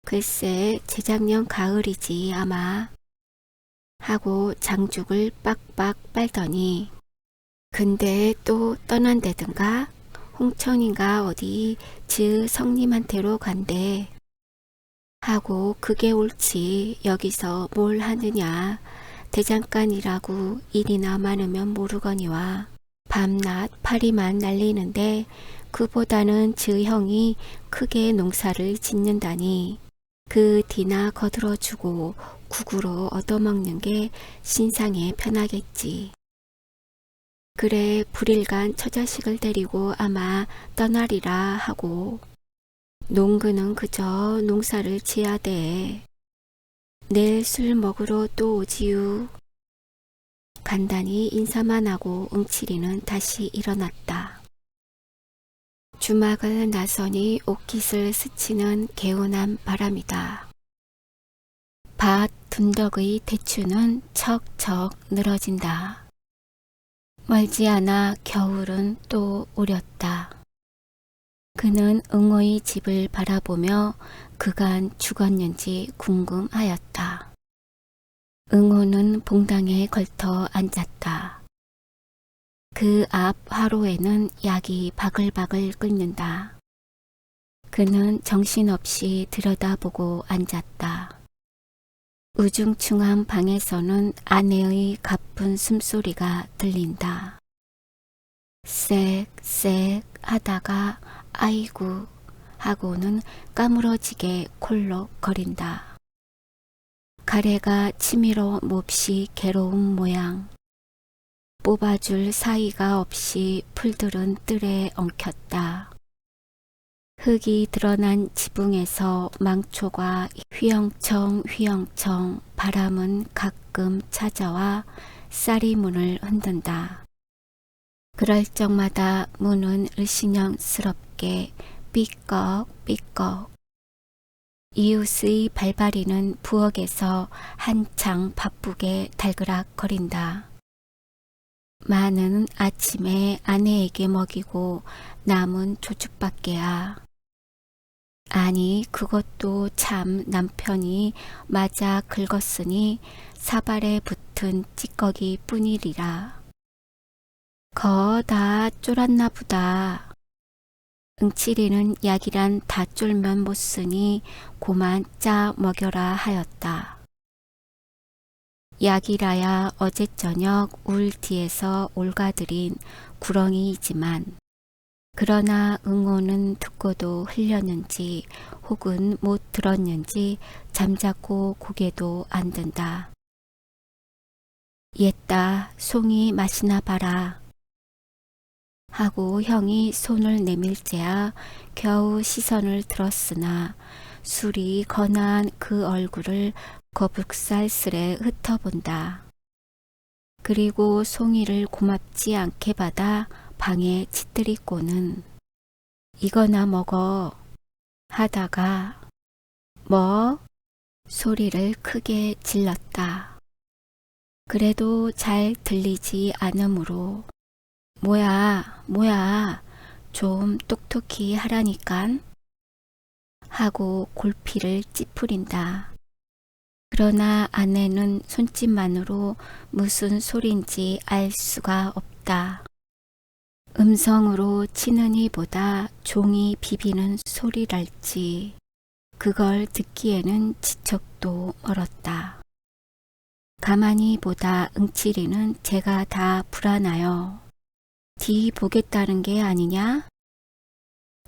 글쎄 재작년 가을이지 아마. 하고 장죽을 빡빡 빨더니 근데 또 떠난다든가? 홍천인가 어디 즈 성님한테로 간대. 하고 그게 옳지 여기서 뭘 하느냐. 대장간이라고 일이나 많으면 모르거니와 밤낮 파리만 날리는데 그보다는 즈 형이 크게 농사를 짓는다니 그 뒤나 거들어주고 국으로 얻어먹는 게 신상에 편하겠지. 그래 불일간 처자식을 데리고 아마 떠나리라 하고 농그는 그저 농사를 지어야 돼. 내일 술 먹으러 또 오지유. 간단히 인사만 하고 응칠이는 다시 일어났다. 주막을 나서니 옷깃을 스치는 개운한 바람이다. 밭 둔덕의 대추는 척척 늘어진다. 멀지 않아 겨울은 또 오렸다. 그는 응호의 집을 바라보며 그간 죽었는지 궁금하였다. 응호는 봉당에 걸터 앉았다. 그 앞 화로에는 약이 바글바글 끓는다. 그는 정신없이 들여다보고 앉았다. 우중충한 방에서는 아내의 가쁜 숨소리가 들린다. 쌕쌕 하다가 아이구 하고는 까무러지게 콜록거린다. 가래가 치밀어 몹시 괴로운 모양. 뽑아줄 사이가 없이 풀들은 뜰에 엉켰다. 흙이 드러난 지붕에서 망초가 휘영청 바람은 가끔 찾아와 쌀이 문을 흔든다. 그럴 적마다 문은 을씨년스럽게 삐꺽삐꺽. 이웃의 발바리는 부엌에서 한창 바쁘게 달그락거린다. 마는 아침에 아내에게 먹이고 남은 조축밖에야. 아니 그것도 참 남편이 맞아 긁었으니 사발에 붙은 찌꺼기 뿐이리라. 거 다 쫄았나 보다. 응칠이는 약이란 다 쫄면 못 쓰니 고만 짜 먹여라 하였다. 약이라야 어제 저녁 울 뒤에서 올가들인 구렁이이지만 그러나 응호는 듣고도 흘렸는지 혹은 못 들었는지 잠자코 고개도 안 든다. 옛다 송이 마시나 봐라. 하고 형이 손을 내밀재야 겨우 시선을 들었으나 술이 건한 그 얼굴을 거북살스레 흩어본다. 그리고 송이를 고맙지 않게 받아 방에 짓들이고는 이거나 먹어 하다가 뭐? 소리를 크게 질렀다. 그래도 잘 들리지 않으므로 뭐야 좀 똑똑히 하라니깐 하고 골피를 찌푸린다. 그러나 아내는 손짓만으로 무슨 소린지 알 수가 없다. 음성으로 치는 이보다 종이 비비는 소리랄지 그걸 듣기에는 지척도 멀었다. 가만히 보다 응치리는 제가 다 불안하여 뒤 보겠다는 게 아니냐?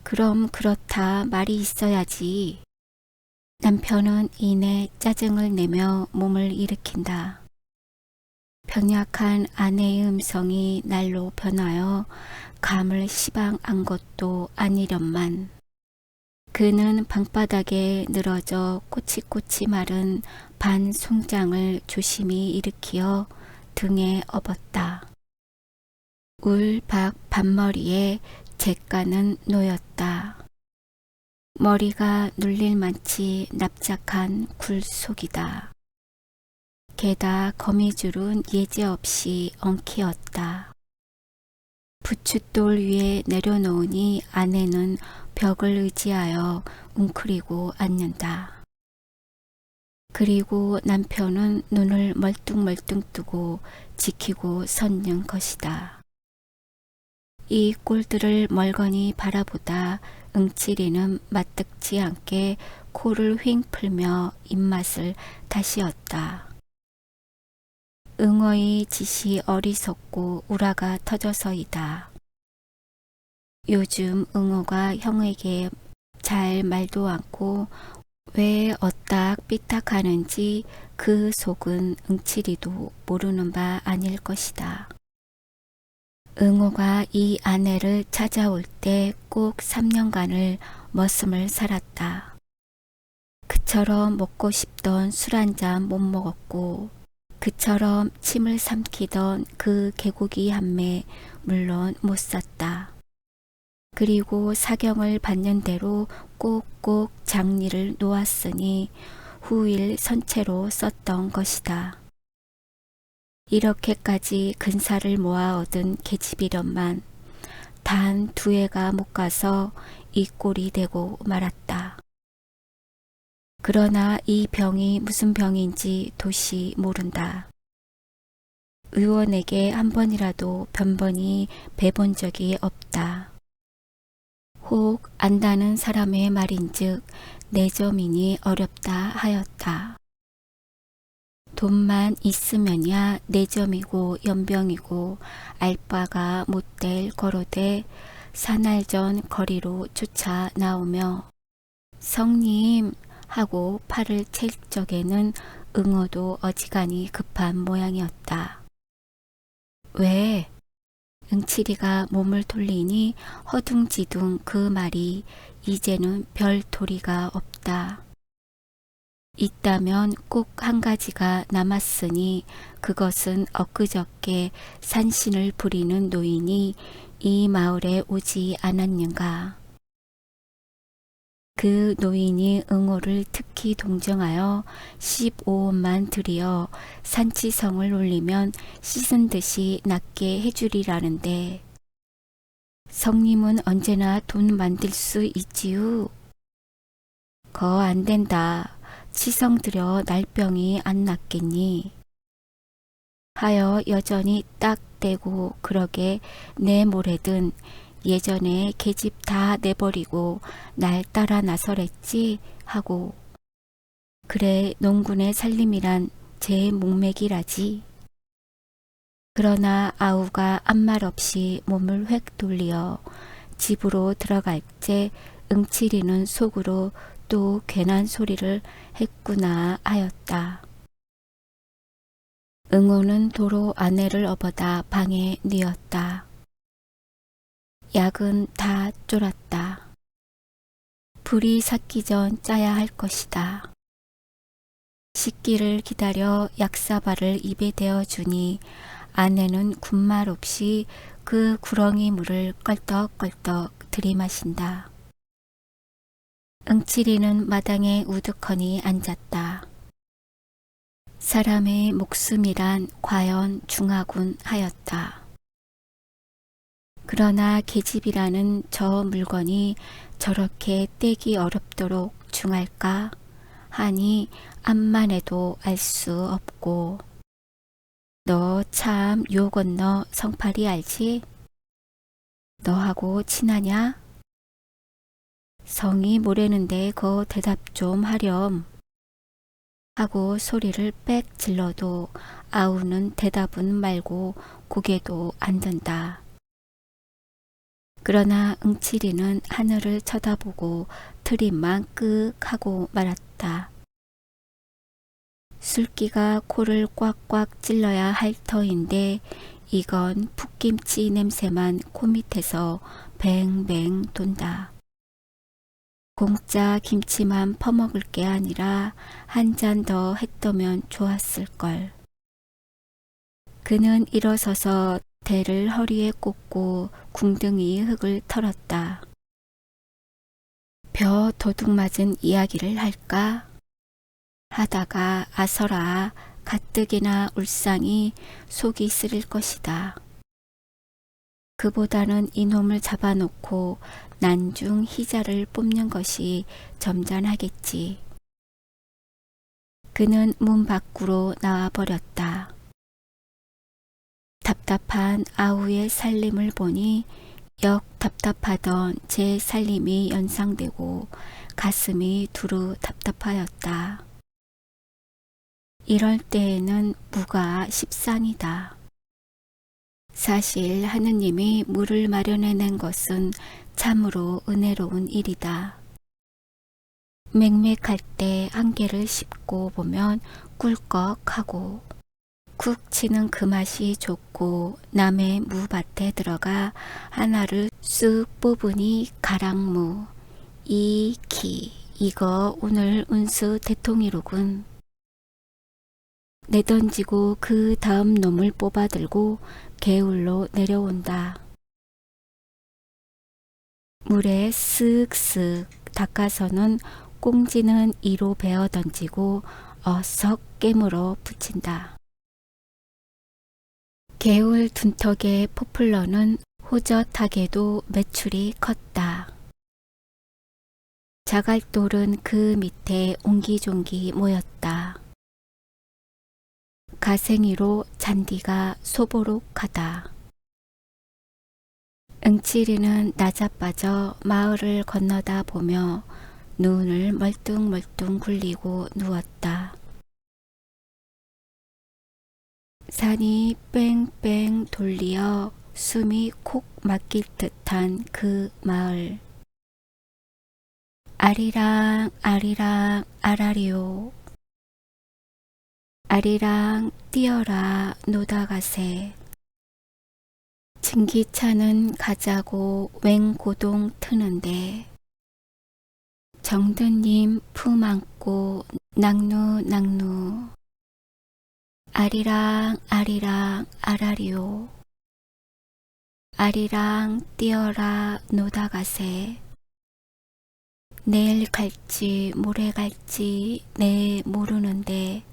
그럼 그렇다 말이 있어야지. 남편은 이내 짜증을 내며 몸을 일으킨다. 병약한 아내의 음성이 날로 변하여 감을 시방 안 것도 아니련만. 그는 방바닥에 늘어져 꼬치꼬치 마른 반 송장을 조심히 일으키어 등에 업었다. 울박 반머리에 잿가는 놓였다. 머리가 눌릴 만치 납작한 굴속이다. 게다 거미줄은 예제없이 엉키었다. 부춧돌 위에 내려놓으니 아내는 벽을 의지하여 웅크리고 앉는다. 그리고 남편은 눈을 멀뚱멀뚱 뜨고 지키고 섰는 것이다. 이 꼴들을 멀거니 바라보다 응치리는 맞득지 않게 코를 휑 풀며 입맛을 다시었다. 응어의 짓이 어리석고 우라가 터져서이다. 요즘 응어가 형에게 잘 말도 않고 왜 어딱 삐딱하는지 그 속은 응치리도 모르는 바 아닐 것이다. 응어가 이 아내를 찾아올 때 꼭 3년간을 머슴을 살았다. 그처럼 먹고 싶던 술 한 잔 못 먹었고 그처럼 침을 삼키던 그 개고기 한 매 물론 못 샀다. 그리고 사경을 받는 대로 꼭꼭 장리를 놓았으니 후일 선체로 썼던 것이다. 이렇게까지 근사를 모아 얻은 계집이련만 단 2해가 못 가서 이 꼴이 되고 말았다. 그러나 이 병이 무슨 병인지 도시 모른다. 의원에게 한 번이라도 변번이 뵈본 적이 없다. 혹 안다는 사람의 말인즉 내점이니 어렵다 하였다. 돈만 있으면야 내점이고 연병이고 알바가 못될 거로되 사날전 거리로 쫓아 나오며 성님 하고 팔을 챌 적에는 응어도 어지간히 급한 모양이었다. 왜? 응치리가 몸을 돌리니 허둥지둥 그 말이 이제는 별 도리가 없다. 있다면 꼭 한 가지가 남았으니 그것은 엊그저께 산신을 부리는 노인이 이 마을에 오지 않았는가. 그 노인이 응오를 특히 동정하여 15원만 들여 산치성을 올리면 씻은 듯이 낫게 해주리라는데 성님은 언제나 돈 만들 수 있지요. 거 안 된다. 치성 들여 날병이 안 낫겠니. 하여 여전히 딱 대고 그러게 내 모래든 예전에 계집 다 내버리고 날 따라 나서랬지 하고 그래 농군의 살림이란 제 목맥이라지. 그러나 아우가 아무 말 없이 몸을 획 돌리어 집으로 들어갈 때 응치리는 속으로 또 괜한 소리를 했구나 하였다. 응오는 도로 아내를 업어다 방에 뉘었다. 약은 다 쫄았다. 불이 삭기 전 짜야 할 것이다. 식기를 기다려 약사발을 입에 대어주니 아내는 군말 없이 그 구렁이 물을 껄떡껄떡 들이마신다. 응치리는 마당에 우두커니 앉았다. 사람의 목숨이란 과연 중하군 하였다. 그러나 계집이라는 저 물건이 저렇게 떼기 어렵도록 중할까 하니 암만 해도 알 수 없고 너 참 요 건너 성팔이 알지? 너하고 친하냐? 성이 뭐래는데 거 대답 좀 하렴. 하고 소리를 빽 질러도 아우는 대답은 말고 고개도 안 든다. 그러나 응칠이는 하늘을 쳐다보고 트림만 끄 하고 말았다. 술기가 코를 꽉꽉 찔러야 할 터인데 이건 풋김치 냄새만 코밑에서 뱅뱅 돈다. 공짜 김치만 퍼먹을 게 아니라 한 잔 더 했더면 좋았을걸. 그는 일어서서 대를 허리에 꽂고 궁둥이 흙을 털었다. 벼 도둑 맞은 이야기를 할까? 하다가 아서라 가뜩이나 울상이 속이 쓰릴 것이다. 그보다는 이놈을 잡아놓고 난중 희자를 뽑는 것이 점잖하겠지. 그는 문 밖으로 나와버렸다. 답답한 아우의 살림을 보니 역 답답하던 제 살림이 연상되고 가슴이 두루 답답하였다. 이럴 때에는 무가 십상이다. 사실 하느님이 물을 마련해낸 것은 참으로 은혜로운 일이다. 맹맥할 때 안개를 씹고 보면 꿀꺽하고 쿡 치는 그 맛이 좋고 남의 무밭에 들어가 하나를 쑥 뽑으니 가랑무. 이키 이거 오늘 운수 대통이로군. 내던지고 그 다음 놈을 뽑아들고 개울로 내려온다. 물에 쓱쓱 닦아서는 꽁지는 이로 베어 던지고 어석 깨물어 붙인다. 개울 둔턱의 포플러는 호젓하게도 매출이 컸다. 자갈돌은 그 밑에 옹기종기 모였다. 가생이로 잔디가 소보록하다. 응치리는 나자빠져 마을을 건너다 보며 눈을 멀뚱멀뚱 굴리고 누웠다. 산이 뺑뺑 돌리어 숨이 콕 막힐 듯한 그 마을. 아리랑 아리랑 아라리요. 아리랑 뛰어라 노다가세. 증기차는 가자고 웽고동 트는데 정드님 품 안고 낙누 아리랑 아리랑 아라리요. 아리랑 뛰어라 노다가세. 내일 갈지 모레 갈지 내 모르는데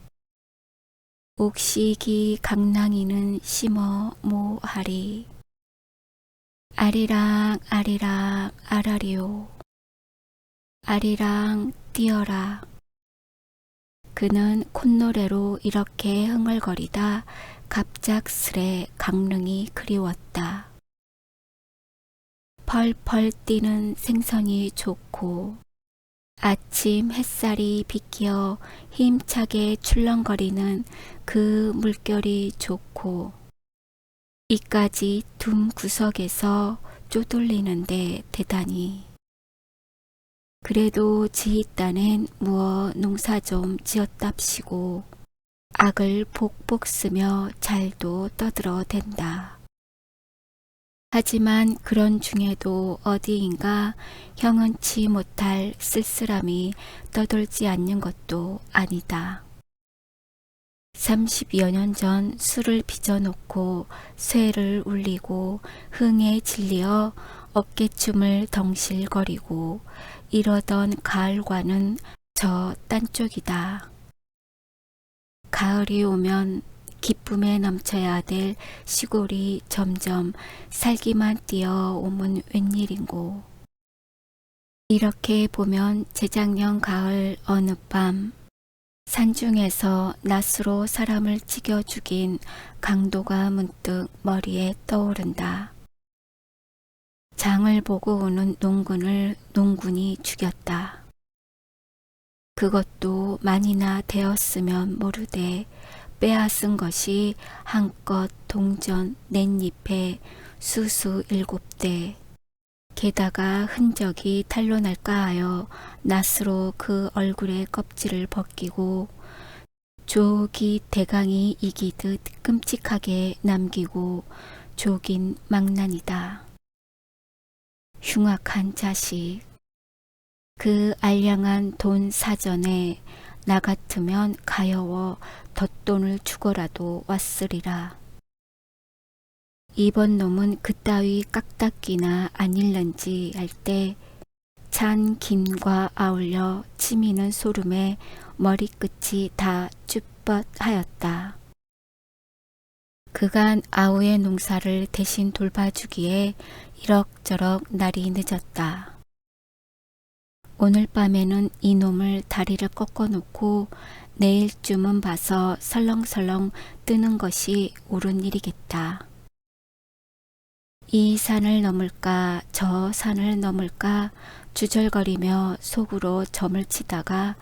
옥시기 강낭이는 심어 모하리. 아리랑 아리랑 아라리요. 아리랑 뛰어라. 그는 콧노래로 이렇게 흥얼거리다 갑작스레 강릉이 그리웠다. 펄펄 뛰는 생선이 좋고 아침 햇살이 비끼어 힘차게 출렁거리는 그 물결이 좋고 이까지 둠 구석에서 쪼돌리는데 대단히. 그래도 지희 딴엔 무어 농사 좀 지었답시고 악을 복복 쓰며 잘도 떠들어 댄다. 하지만 그런 중에도 어디인가 형언치 못할 쓸쓸함이 떠돌지 않는 것도 아니다. 30여 년 전 술을 빚어놓고 쇠를 울리고 흥에 질리어 어깨춤을 덩실거리고 이러던 가을과는 저 딴쪽이다. 가을이 오면 기쁨에 넘쳐야 될 시골이 점점 살기만 뛰어오면 웬일인고. 이렇게 보면 재작년 가을 어느 밤 산중에서 낫으로 사람을 찌겨 죽인 강도가 문득 머리에 떠오른다. 장을 보고 오는 농군을 농군이 죽였다. 그것도 만이나 되었으면 모르되 빼앗은 것이 한껏 동전 냇잎에 수수 7대 게다가 흔적이 탄로날까 하여 낫으로 그 얼굴의 껍질을 벗기고 조기 대강이 이기듯 끔찍하게 남기고 조긴 망난이다. 흉악한 자식. 그 알량한 돈 사전에 나 같으면 가여워 덧돈을 주고라도 왔으리라. 이번 놈은 그따위 깍닦기나 안 일는지 할 때 찬 김과 아울러 치미는 소름에 머리끝이 다 쭈뼛하였다. 그간 아우의 농사를 대신 돌봐주기에 이럭저럭 날이 늦었다. 오늘 밤에는 이놈을 다리를 꺾어놓고 내일쯤은 봐서 설렁설렁 뜨는 것이 옳은 일이겠다. 이 산을 넘을까 저 산을 넘을까 주절거리며 속으로 점을 치다가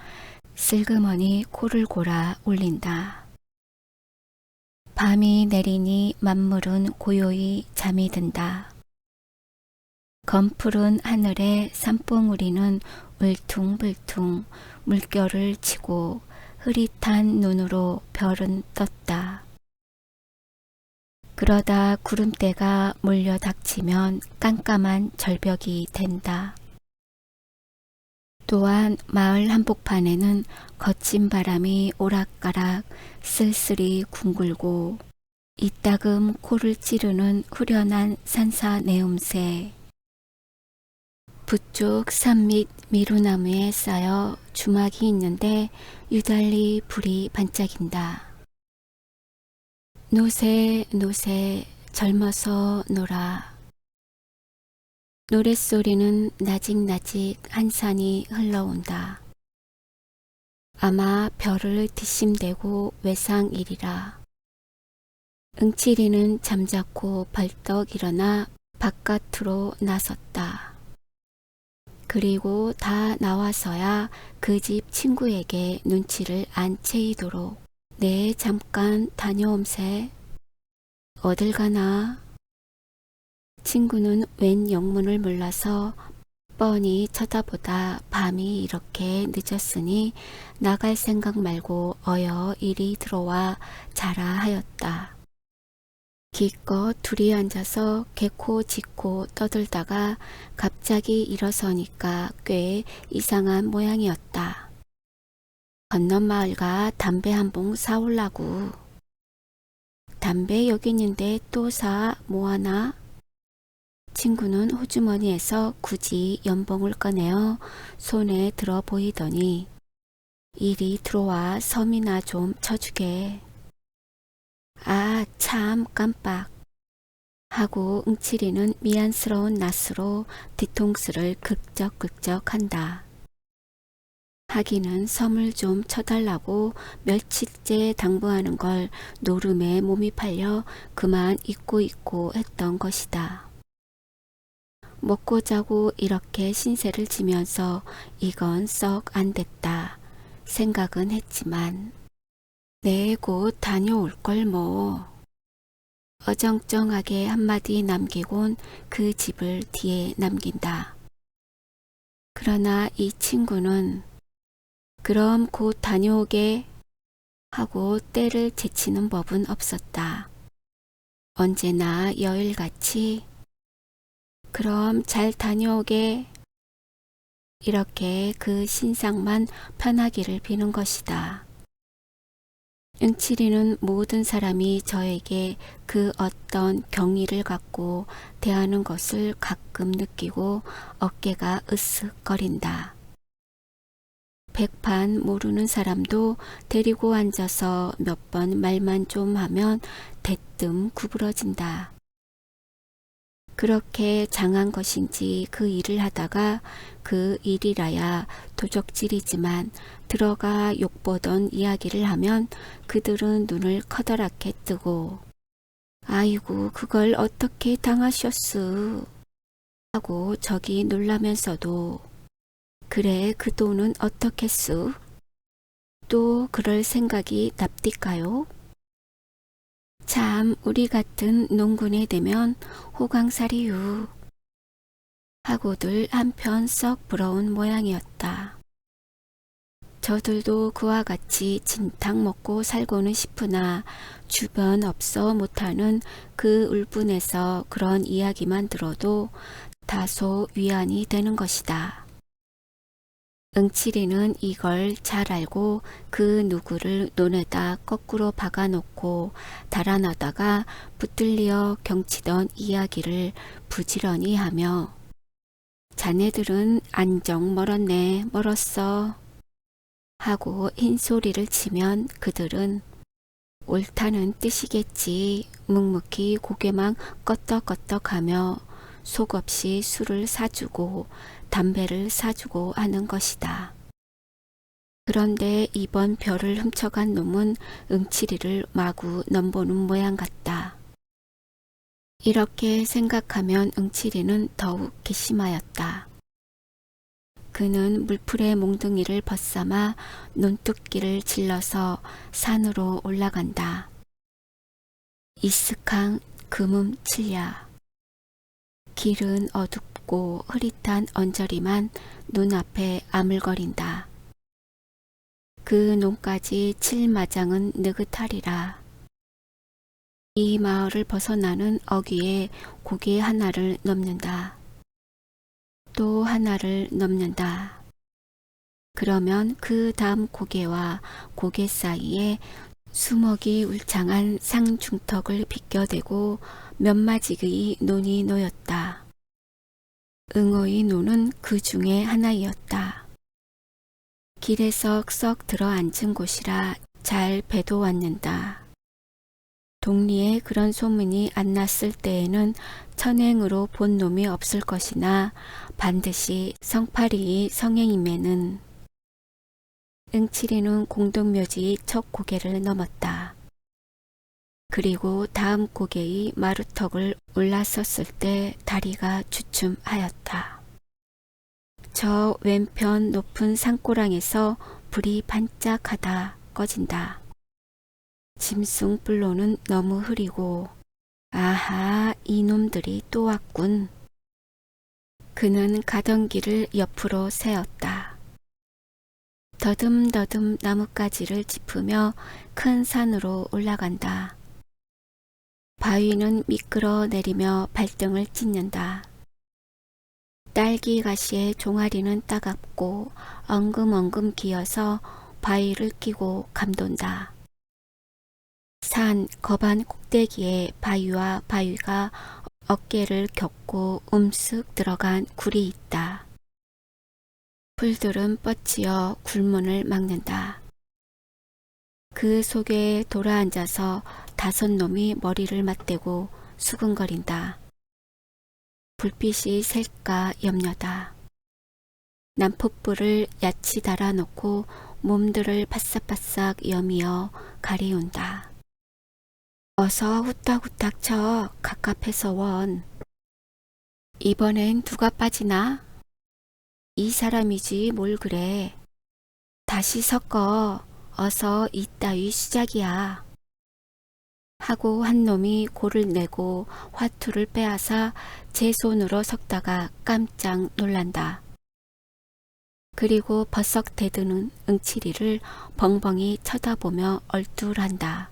슬그머니 코를 골아 올린다. 밤이 내리니 만물은 고요히 잠이 든다. 검푸른 하늘에 산봉우리는 울퉁불퉁 물결을 치고 흐릿한 눈으로 별은 떴다. 그러다 구름대가 몰려 닥치면 깜깜한 절벽이 된다. 또한 마을 한복판에는 거친 바람이 오락가락 쓸쓸히 쿵굴고 이따금 코를 찌르는 후련한 산사내음새. 부쪽 산 밑 미루나무에 쌓여 주막이 있는데 유달리 불이 반짝인다. 노새 노새 젊어서 놀아. 노랫소리는 나직나직 한 산이 흘러온다. 아마 별을 뒷심대고 외상이리라. 응치리는 잠자코 벌떡 일어나 바깥으로 나섰다. 그리고 다 나와서야 그 집 친구에게 눈치를 안 채이도록 네 잠깐 다녀옴세. 어딜 가나? 친구는 웬 영문을 몰라서 뻔히 쳐다보다 밤이 이렇게 늦었으니 나갈 생각 말고 어여 이리 들어와 자라 하였다. 기껏 둘이 앉아서 개코 짖고 떠들다가 갑자기 일어서니까 꽤 이상한 모양이었다. 건넌 마을 가 담배 한 봉 사올라구. 담배 여기 있는데 또 사 뭐하나? 친구는 호주머니에서 굳이 연봉을 꺼내어 손에 들어 보이더니 이리 들어와 섬이나 좀 쳐주게. 아, 참 깜빡 하고 응치리는 미안스러운 낯으로 뒤통수를 극적극적한다. 하기는 섬을 좀 쳐달라고 며칠째 당부하는 걸 노름에 몸이 팔려 그만 잊고 했던 것이다. 먹고 자고 이렇게 신세를 지면서 이건 썩 안 됐다 생각은 했지만 내 곧 다녀올 걸 뭐. 어정쩡하게 한마디 남기곤 그 집을 뒤에 남긴다. 그러나 이 친구는 그럼 곧 다녀오게 하고 때를 제치는 법은 없었다. 언제나 여일같이 그럼 잘 다녀오게 이렇게 그 신상만 편하기를 비는 것이다. 응치리는 모든 사람이 저에게 그 어떤 경의를 갖고 대하는 것을 가끔 느끼고 어깨가 으쓱거린다. 백판 모르는 사람도 데리고 앉아서 몇 번 말만 좀 하면 대뜸 구부러진다. 그렇게 장한 것인지 그 일을 하다가 그 일이라야 도적질이지만 들어가 욕보던 이야기를 하면 그들은 눈을 커다랗게 뜨고 아이고 그걸 어떻게 당하셨수. 하고 저기 놀라면서도 그래 그 돈은 어떻겠수? 또 그럴 생각이 납디까요? 참 우리 같은 농군에 되면 호강살이유 하고들 한편 썩 부러운 모양이었다. 저들도 그와 같이 진탕 먹고 살고는 싶으나 주변 없어 못하는 그 울분에서 그런 이야기만 들어도 다소 위안이 되는 것이다. 응칠이는 이걸 잘 알고 그 누구를 논에다 거꾸로 박아놓고 달아나다가 붙들려 경치던 이야기를 부지런히 하며 자네들은 안정 멀었네 멀었어 하고 흰소리를 치면 그들은 옳다는 뜻이겠지 묵묵히 고개만 껐덕껐덕하며 속없이 술을 사주고 담배를 사주고 하는 것이다. 그런데 이번 별을 훔쳐간 놈은 응칠이를 마구 넘보는 모양 같다. 이렇게 생각하면 응칠이는 더욱 괘씸하였다. 그는 물풀의 몽둥이를 벗삼아 논뚝기를 질러서 산으로 올라간다. 이쓱한 금음칠야. 길은 어둡고 흐릿한 언저리만 눈앞에 아물거린다. 그 논까지 칠마장은 느긋하리라. 이 마을을 벗어나는 어귀에 고개 하나를 넘는다. 또 하나를 넘는다. 그러면 그 다음 고개와 고개 사이에 수먹이 울창한 상중턱을 비껴대고 몇마지의 논이 놓였다. 응어의 논은 그 중에 하나이었다. 길에서 썩 들어앉은 곳이라 잘 배도 왔는다. 동리에 그런 소문이 안 났을 때에는 천행으로 본 놈이 없을 것이나 반드시 성파리의 성행임에는 응칠이는 공동묘지의 첫 고개를 넘었다. 그리고 다음 고개의 마루턱을 올라섰을 때 다리가 주춤하였다. 저 왼편 높은 산고랑에서 불이 반짝하다 꺼진다. 짐승불로는 너무 흐리고 아하 이놈들이 또 왔군. 그는 가던 길을 옆으로 세었다. 더듬더듬 나뭇가지를 짚으며 큰 산으로 올라간다. 바위는 미끄러 내리며 발등을 찢는다. 딸기 가시의 종아리는 따갑고 엉금엉금 기어서 바위를 끼고 감돈다. 산 거반 꼭대기에 바위와 바위가 어깨를 겹고 움쓱 들어간 굴이 있다. 풀들은 뻗치어 굴문을 막는다. 그 속에 돌아앉아서 5놈이 머리를 맞대고 수근거린다. 불빛이 셀까 염려다. 난폭불을 야치 달아놓고 몸들을 바싹바싹 여미어 가리운다. 어서 후딱후딱 쳐 갑갑해서 원. 이번엔 누가 빠지나? 이 사람이지 뭘 그래. 다시 섞어. 어서 이따위 수작이야. 하고 한 놈이 골을 내고 화투를 빼앗아 제 손으로 섞다가 깜짝 놀란다. 그리고 버석 대드는 응칠이를 벙벙이 쳐다보며 얼뚤한다.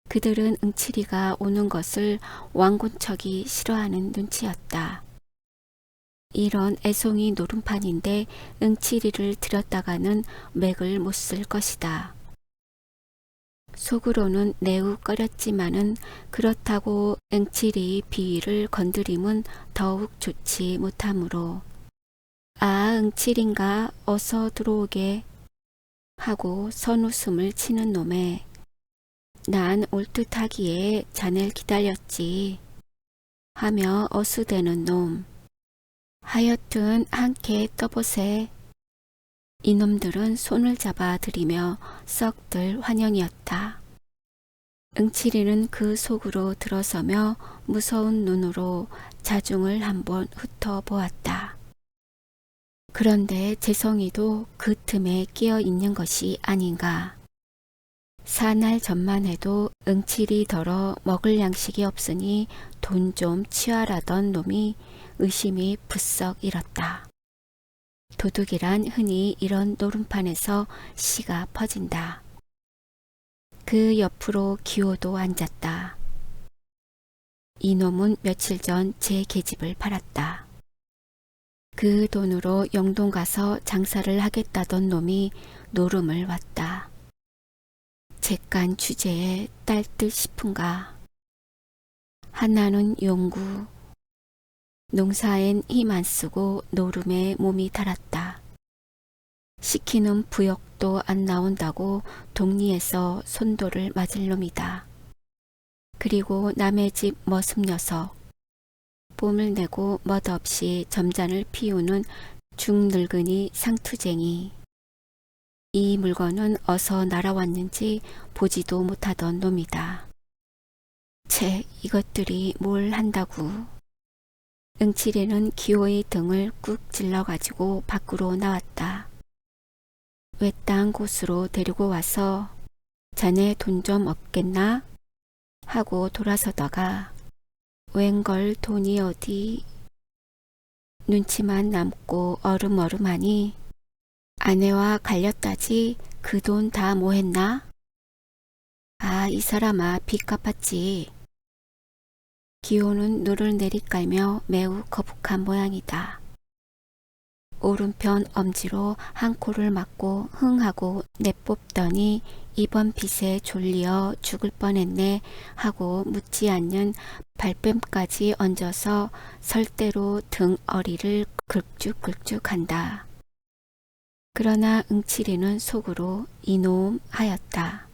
그들은 응칠이가 오는 것을 왕군척이 싫어하는 눈치였다. 이런 애송이 노름판인데 응칠이를 들였다가는 맥을 못 쓸 것이다. 속으로는 매우 꺼렸지만은 그렇다고 응칠이 비위를 건드림은 더욱 좋지 못하므로 아 응칠인가 어서 들어오게 하고 선웃음을 치는 놈에 난 올 듯하기에 자넬 기다렸지 하며 어수대는 놈. 하여튼 한캐 떠보세. 이놈들은 손을 잡아 들이며 썩들 환영이었다. 응치리는 그 속으로 들어서며 무서운 눈으로 자중을 한번 훑어보았다. 그런데 재성이도 그 틈에 끼어 있는 것이 아닌가. 4날 전만 해도 응칠이더러 먹을 양식이 없으니 돈 좀 취하라던 놈이 의심이 부쩍 일었다. 도둑이란 흔히 이런 노름판에서 씨가 퍼진다. 그 옆으로 기호도 앉았다. 이놈은 며칠 전 제 계집을 팔았다. 그 돈으로 영동 가서 장사를 하겠다던 놈이 노름을 왔다. 객간 주제에 딸 듯 싶은가. 하나는 용구. 농사엔 힘 안 쓰고 노름에 몸이 달았다. 시키는 부역도 안 나온다고 동리에서 손도를 맞을 놈이다. 그리고 남의 집 머슴 녀석. 뽐을 내고 멋없이 점잔을 피우는 중늙은이 상투쟁이. 이 물건은 어서 날아왔는지 보지도 못하던 놈이다. 채 이것들이 뭘 한다구. 응칠이는 기호의 등을 꾹 찔러가지고 밖으로 나왔다. 외딴 곳으로 데리고 와서 자네 돈 좀 없겠나? 하고 돌아서다가 웬걸 돈이 어디. 눈치만 남고 얼음얼음하니 아내와 갈렸다지 그 돈 다 뭐했나? 아, 이 사람아 빚 갚았지. 기호는 눈을 내리깔며 매우 거북한 모양이다. 오른편 엄지로 한 코를 막고 흥하고 내뽑더니 이번 빚에 졸리어 죽을 뻔했네 하고 묻지 않는 발뺌까지 얹어서 설대로 등 어리를 긁죽긁죽한다. 그러나 응칠이는 속으로 이놈 하였다.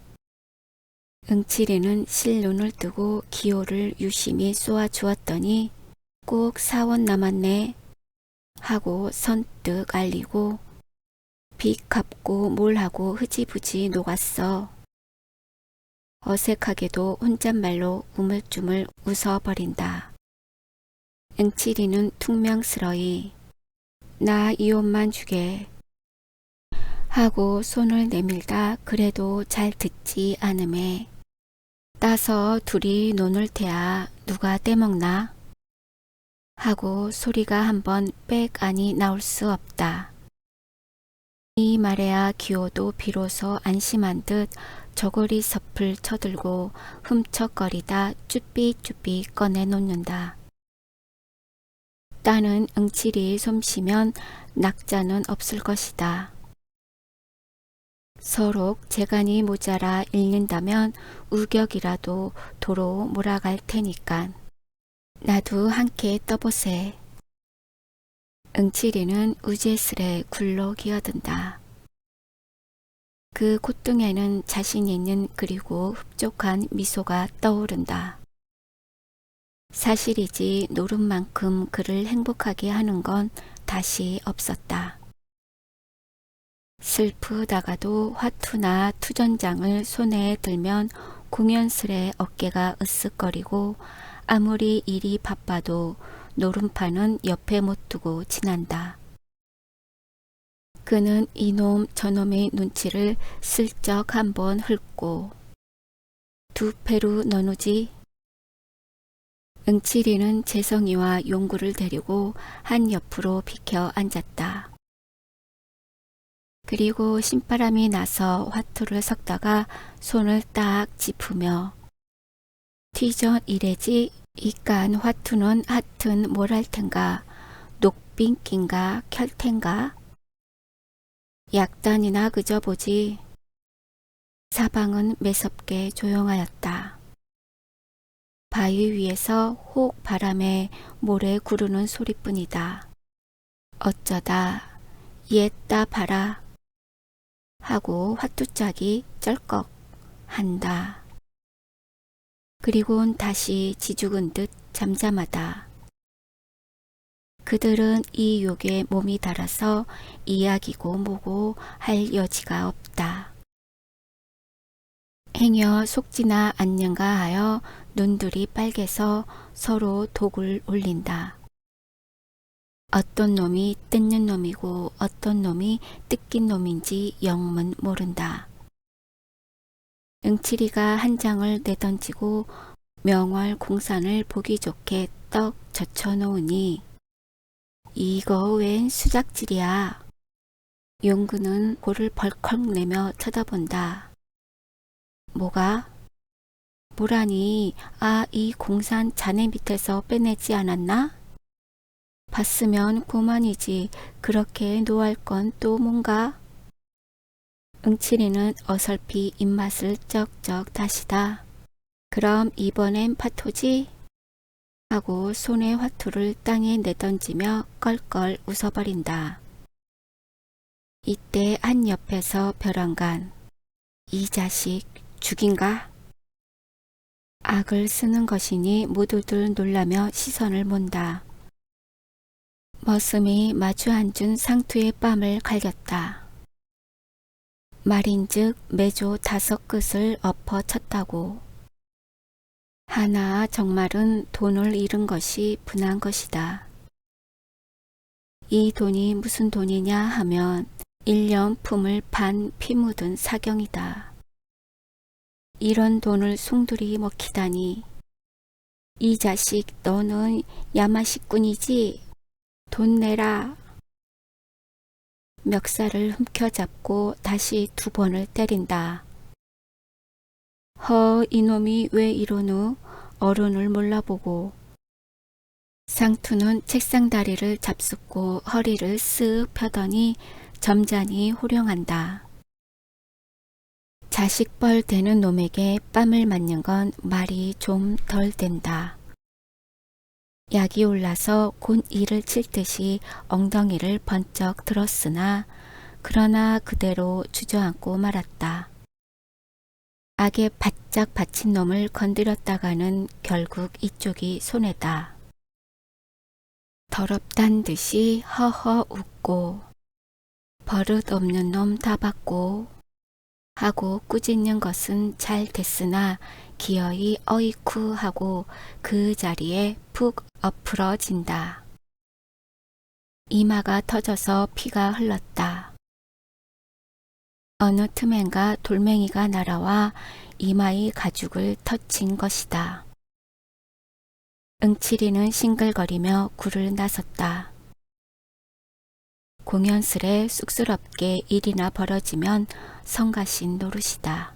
응칠이는 실눈을 뜨고 기호를 유심히 쏘아 주었더니 꼭 4원 남았네 하고 선뜩 알리고 빚 갚고 뭘 하고 흐지부지 녹았어. 어색하게도 혼잣말로 우물쭈물 웃어버린다. 응칠이는 퉁명스러이 나 이 옷만 주게 하고 손을 내밀다 그래도 잘 듣지 않음에 따서 둘이 노는 테야 누가 떼먹나? 하고 소리가 한번 빽 아니 나올 수 없다. 이 말에야 기호도 비로소 안심한 듯 저고리 섭을 쳐들고 훔척거리다 쭈삐쭈삐 꺼내놓는다. 따는 응칠이 솜씨면 낙자는 없을 것이다. 서로 재간이 모자라 잃는다면 우격이라도 도로 몰아갈 테니깐 나도 함께 떠보세. 응칠이는 우제스레 굴러 기어든다. 그 콧등에는 자신 있는 그리고 흡족한 미소가 떠오른다. 사실이지 노름만큼 그를 행복하게 하는 건 다시 없었다. 슬프다가도 화투나 투전장을 손에 들면 공연스레 어깨가 으쓱거리고 아무리 일이 바빠도 노름판은 옆에 못 두고 지난다. 그는 이놈 저놈의 눈치를 슬쩍 한번 훑고 두 패로 너누지. 응칠이는 재성이와 용구를 데리고 한 옆으로 비켜 앉았다. 그리고 신바람이 나서 화투를 섞다가 손을 딱 짚으며 튀전 이래지 이깐 화투는 하튼 뭘 할 텐가 녹빙낀가 켤 텐가 약단이나 그저 보지. 사방은 매섭게 조용하였다. 바위 위에서 혹 바람에 모래 구르는 소리뿐이다. 어쩌다 옛다 봐라 하고 화투짝이 쩔꺽 한다. 그리곤 다시 지죽은 듯 잠잠하다. 그들은 이 욕에 몸이 달아서 이야기고 뭐고 할 여지가 없다. 행여 속지나 않는가 하여 눈들이 빨개서 서로 독을 올린다. 어떤 놈이 뜯는 놈이고 어떤 놈이 뜯긴 놈인지 영문 모른다. 응칠이가 한 장을 내던지고 명월 공산을 보기 좋게 떡 젖혀놓으니 이거 웬 수작질이야. 용구는 고를 벌컥 내며 쳐다본다. 뭐가? 뭐라니, 이 공산 자네 밑에서 빼내지 않았나? 봤으면 고만이지 그렇게 노할 건 또 뭔가? 응칠이는 어설피 입맛을 쩍쩍 다시다. 그럼 이번엔 파토지? 하고 손의 화투를 땅에 내던지며 껄껄 웃어버린다. 이때 한 옆에서 벼랑간 이 자식 죽인가? 악을 쓰는 것이니 모두들 놀라며 시선을 몬다. 머슴이 마주 앉은 상투의 뺨을 갈겼다. 말인즉 매조 5끝을 엎어쳤다고. 하나 정말은 돈을 잃은 것이 분한 것이다. 이 돈이 무슨 돈이냐 하면 1년 품을 판 피 묻은 사경이다. 이런 돈을 송두리 먹히다니. 이 자식 너는 야마식꾼이지? 돈 내라. 멱살을 훔켜잡고 다시 2번을 때린다. 이놈이 왜 이러누? 어른을 몰라보고. 상투는 책상 다리를 잡숫고 허리를 쓱 펴더니 점잖이 호령한다. 자식벌 되는 놈에게 뺨을 맞는 건 말이 좀 덜 된다. 약이 올라서 곧 이를 칠 듯이 엉덩이를 번쩍 들었으나 그러나 그대로 주저앉고 말았다. 악에 바짝 받친 놈을 건드렸다가는 결국 이쪽이 손해다. 더럽단 듯이 허허 웃고 버릇 없는 놈 다 받고 하고 꾸짖는 것은 잘 됐으나 기어이 어이쿠 하고 그 자리에 푹 엎으러진다. 이마가 터져서 피가 흘렀다. 어느 틈엔가 돌멩이가 날아와 이마의 가죽을 터친 것이다. 응칠이는 싱글거리며 굴을 나섰다. 공연스레 쑥스럽게 일이나 벌어지면 성가신 노릇이다.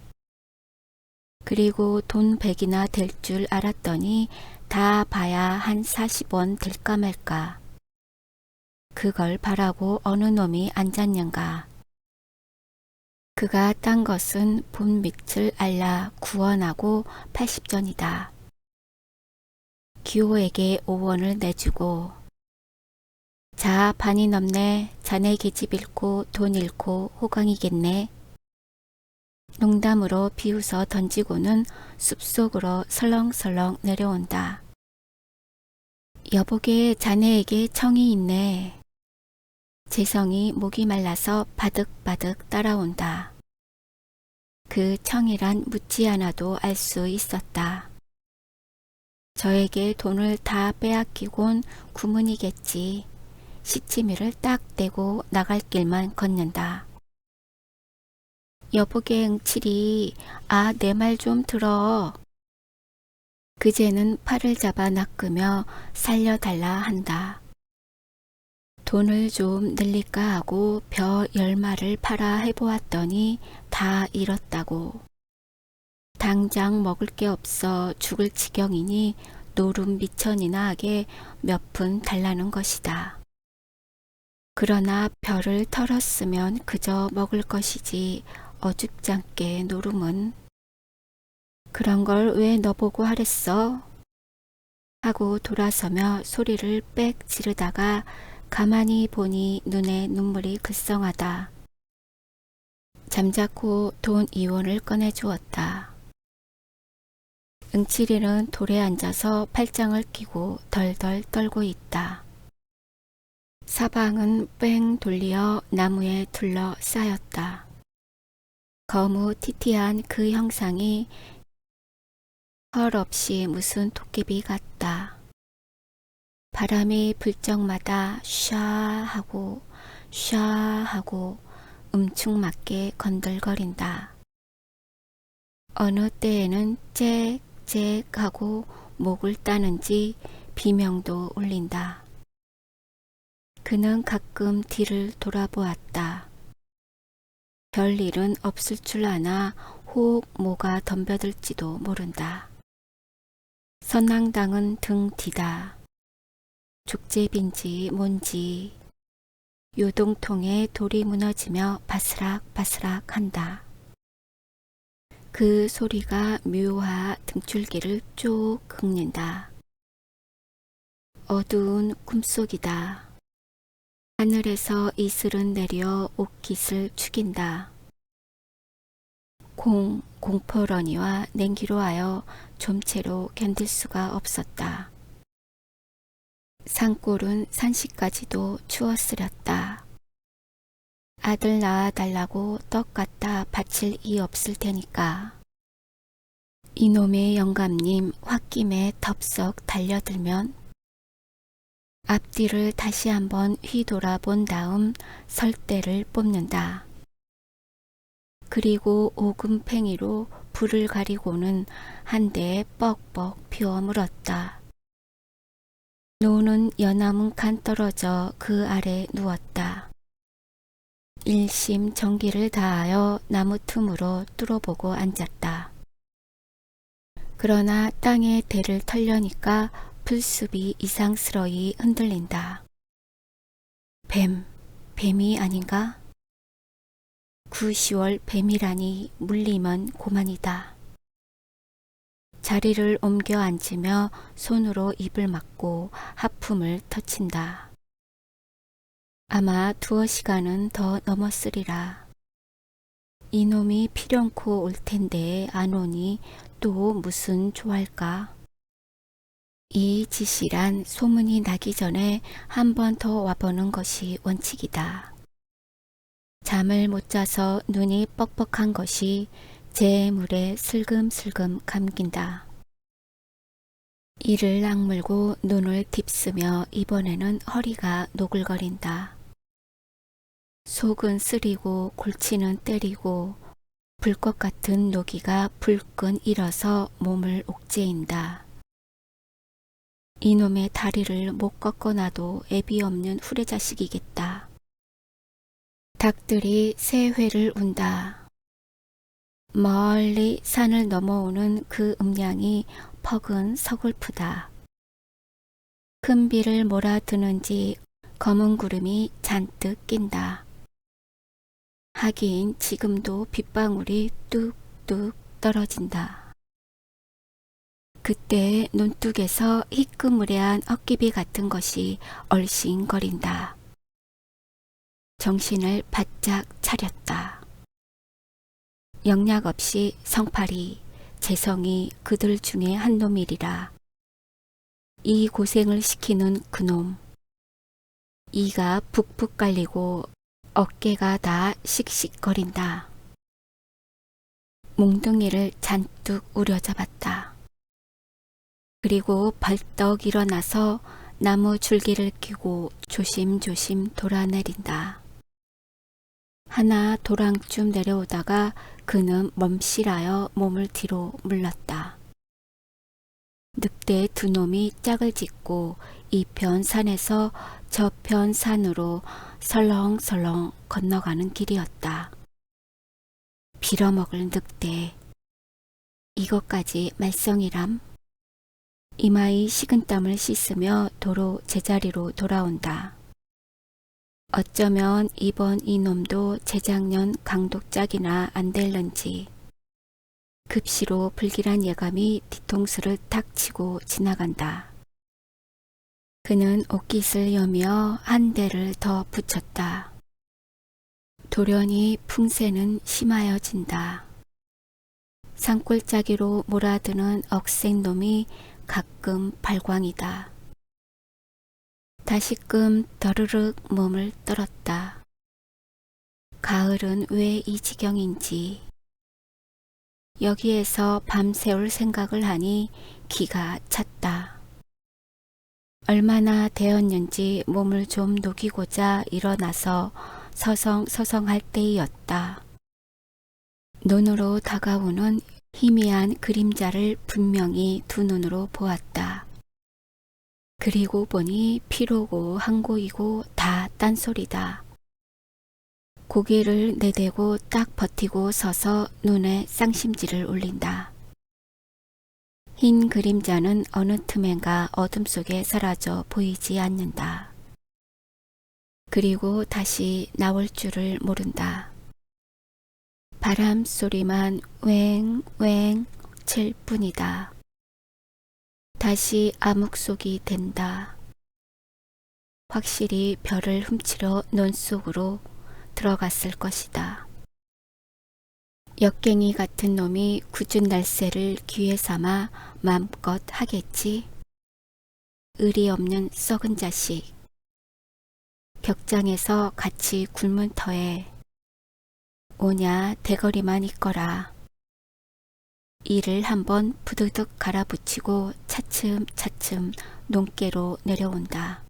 그리고 돈 100이나 될 줄 알았더니 다 봐야 한 40원 될까 말까. 그걸 바라고 어느 놈이 앉았는가. 그가 딴 것은 본 밑을 알라 9원하고 80전이다. 기호에게 5원을 내주고 자 반이 넘네. 자네 계집 잃고 돈 잃고 호강이겠네. 농담으로 비웃어 던지고는 숲속으로 설렁설렁 내려온다. 여보게 자네에게 청이 있네. 재성이 목이 말라서 바득바득 따라온다. 그 청이란 묻지 않아도 알 수 있었다. 저에게 돈을 다 빼앗기곤 구문이겠지. 시치미를 딱 떼고 나갈 길만 걷는다. 여보게 응칠이 내 말 좀 들어. 그제는 팔을 잡아 낚으며 살려달라 한다. 돈을 좀 늘릴까 하고 벼 10마를 팔아 해보았더니 다 잃었다고. 당장 먹을 게 없어 죽을 지경이니 노름 미천이나 하게 몇 푼 달라는 것이다. 그러나 벼를 털었으면 그저 먹을 것이지 어줍잖게 노름은. 그런 걸 왜 너보고 하랬어? 하고 돌아서며 소리를 빽 지르다가 가만히 보니 눈에 눈물이 글썽하다. 잠자코 돈 2원을 꺼내주었다. 응칠이는 돌에 앉아서 팔짱을 끼고 덜덜 떨고 있다. 사방은 뺑 돌리어 나무에 둘러 쌓였다. 거무튀튀한 그 형상이 헐없이 무슨 도깨비 같다. 바람이 불 적마다 샤 하고 샤 하고 음축맞게 건들거린다. 어느 때에는 짹짹 하고 목을 따는지 비명도 울린다. 그는 가끔 뒤를 돌아보았다. 별일은 없을 줄 아나 혹 뭐가 덤벼들지도 모른다. 선앙당은 등 뒤다. 족제비인지 뭔지 요동통에 돌이 무너지며 바스락바스락 한다. 그 소리가 묘하 등줄기를 쭉 긁는다. 어두운 꿈속이다. 하늘에서 이슬은 내려 옷깃을 축인다. 공포러니와 냉기로 하여 좀채로 견딜 수가 없었다. 산골은 산시까지도 추웠으렸다. 아들 낳아달라고 떡 갖다 바칠 이 없을 테니까. 이놈의 영감님 홧김에 덥석 달려들면 앞뒤를 다시 한번 휘돌아본 다음 설대를 뽑는다. 그리고 오금팽이로 불을 가리고는 한 대에 뻑뻑 피워 물었다. 노는 연암 한 칸 떨어져 그 아래 누웠다. 일심 정기를 다하여 나무 틈으로 뚫어보고 앉았다. 그러나 땅에 대를 털려니까 풀숲이 이상스러이 흔들린다. 뱀이 아닌가? 10월 뱀이라니 물리면 고만이다. 자리를 옮겨 앉으며 손으로 입을 막고 하품을 터친다. 아마 두어 시간은 더 넘었으리라. 이놈이 필연코 올 텐데 안 오니 또 무슨 좋아할까? 이 짓이란 소문이 나기 전에 한 번 더 와보는 것이 원칙이다. 잠을 못 자서 눈이 뻑뻑한 것이 제 물에 슬금슬금 감긴다. 이를 악물고 눈을 딥쓰며 이번에는 허리가 노글거린다. 속은 쓰리고 골치는 때리고 불꽃 같은 노기가 불끈 일어서 몸을 옥죄인다. 이놈의 다리를 못 꺾어놔도 애비 없는 후레자식이겠다. 닭들이 새 회를 운다. 멀리 산을 넘어오는 그 음량이 퍽은 서글프다. 큰 비를 몰아드는지 검은 구름이 잔뜩 낀다. 하긴 지금도 빗방울이 뚝뚝 떨어진다. 그때 논둑에서 희끄무레한 헛기비 같은 것이 얼씬거린다. 정신을 바짝 차렸다. 영락 없이 성팔이, 재성이 그들 중에 한 놈이리라. 이 고생을 시키는 그놈. 이가 푹푹 깔리고 어깨가 다 씩씩거린다. 몽둥이를 잔뜩 우려잡았다. 그리고 벌떡 일어나서 나무 줄기를 끼고 조심조심 돌아내린다. 하나 도랑쯤 내려오다가 그는 멈실하여 몸을 뒤로 물렀다. 늑대 두 놈이 짝을 짓고 이편 산에서 저편 산으로 설렁설렁 건너가는 길이었다. 빌어먹을 늑대. 이것까지 말썽이람? 이마에 식은땀을 씻으며 도로 제자리로 돌아온다. 어쩌면 이번 이놈도 재작년 강독짝이나 안 될런지 급시로 불길한 예감이 뒤통수를 탁 치고 지나간다. 그는 옷깃을 여며 한 대를 더 붙였다. 돌연히 풍세는 심하여진다. 산골짜기로 몰아드는 억센놈이 가끔 발광이다. 다시금 더르륵 몸을 떨었다. 가을은 왜 이 지경인지 여기에서 밤새울 생각을 하니 기가 찼다. 얼마나 되었는지 몸을 좀 녹이고자 일어나서 서성서성할 때이었다. 눈으로 다가오는 희미한 그림자를 분명히 두 눈으로 보았다. 그리고 보니 피로고 항고이고 다 딴소리다. 고개를 내대고 딱 버티고 서서 눈에 쌍심지를 올린다. 흰 그림자는 어느 틈엔가 어둠 속에 사라져 보이지 않는다. 그리고 다시 나올 줄을 모른다. 바람 소리만 웽웽 칠 뿐이다. 다시 암흑속이 된다. 확실히 별을 훔치러 논 속으로 들어갔을 것이다. 역갱이 같은 놈이 굳은 날새를 기회 삼아 마음껏 하겠지. 의리 없는 썩은 자식. 격장에서 같이 굶은 터에 오냐 대거리만 있거라. 이를 한번 부드득 갈아붙이고 차츰차츰 논께로 내려온다.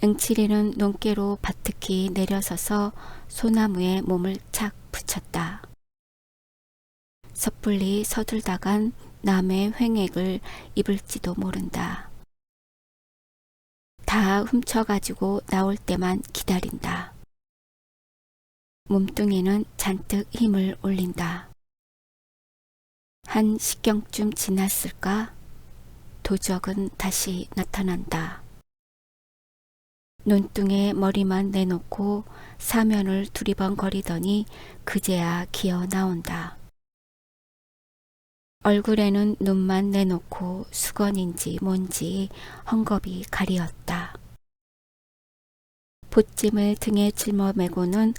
응치리는 논께로 바트키 내려서서 소나무에 몸을 착 붙였다. 섣불리 서둘다간 남의 횡액을 입을지도 모른다. 다 훔쳐가지고 나올 때만 기다린다. 몸뚱이는 잔뜩 힘을 올린다. 한 식경쯤 지났을까? 도적은 다시 나타난다. 논뚱에 머리만 내놓고 사면을 두리번거리더니 그제야 기어 나온다. 얼굴에는 눈만 내놓고 수건인지 뭔지 헝겊이 가리었다. 보찜을 등에 짊어매고는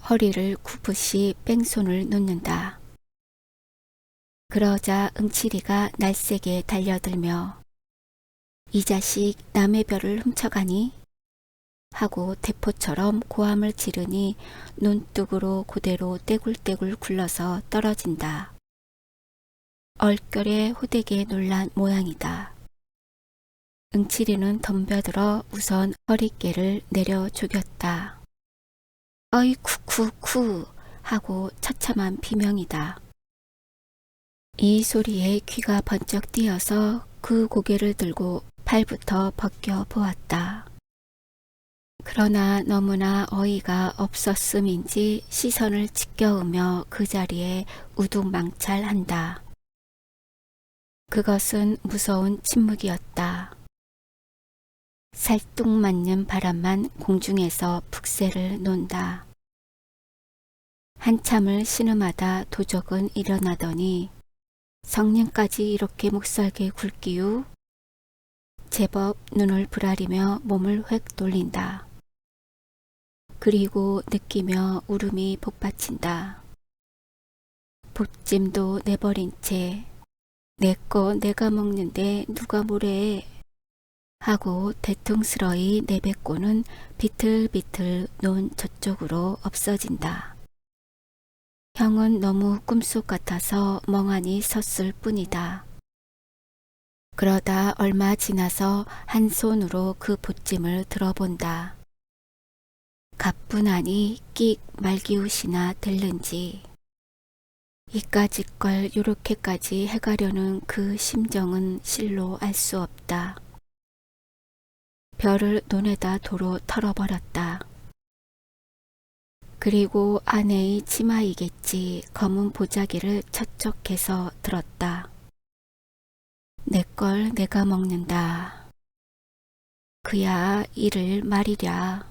허리를 굽으시 뺑손을 놓는다. 그러자 응치리가 날쌔게 달려들며 이 자식 남의 별을 훔쳐가니? 하고 대포처럼 고함을 지르니 논뚝으로 그대로 떼굴떼굴 굴러서 떨어진다. 얼결에 호되게 놀란 모양이다. 응치리는 덤벼들어 우선 허리깨를 내려 조겼다. 어이 쿠쿠쿠 하고 처참한 비명이다. 이 소리에 귀가 번쩍 뛰어서 그 고개를 들고 팔부터 벗겨 보았다. 그러나 너무나 어이가 없었음인지 시선을 지켜오며 그 자리에 우두망찰한다. 그것은 무서운 침묵이었다. 살뚱맞는 바람만 공중에서 북새를 논다. 한참을 신음하다 도적은 일어나더니 성냥까지 이렇게 목살게 굵기유? 제법 눈을 부라리며 몸을 획 돌린다. 그리고 느끼며 울음이 복받친다. 보찜도 내버린 채 내 거 내가 먹는데 누가 뭐래 하고 대퉁스러이 내뱉고는 비틀비틀 논 저쪽으로 없어진다. 형은 너무 꿈속 같아서 멍하니 섰을 뿐이다. 그러다 얼마 지나서 한 손으로 그 보찜을 들어본다. 가뿐하니 끽 말기웃이나 들는지. 이까짓 걸 요렇게까지 해가려는 그 심정은 실로 알 수 없다. 별을 논에다 도로 털어버렸다. 그리고 아내의 치마이겠지 검은 보자기를 척척해서 들었다. 내 걸 내가 먹는다. 그야 이를 말이랴.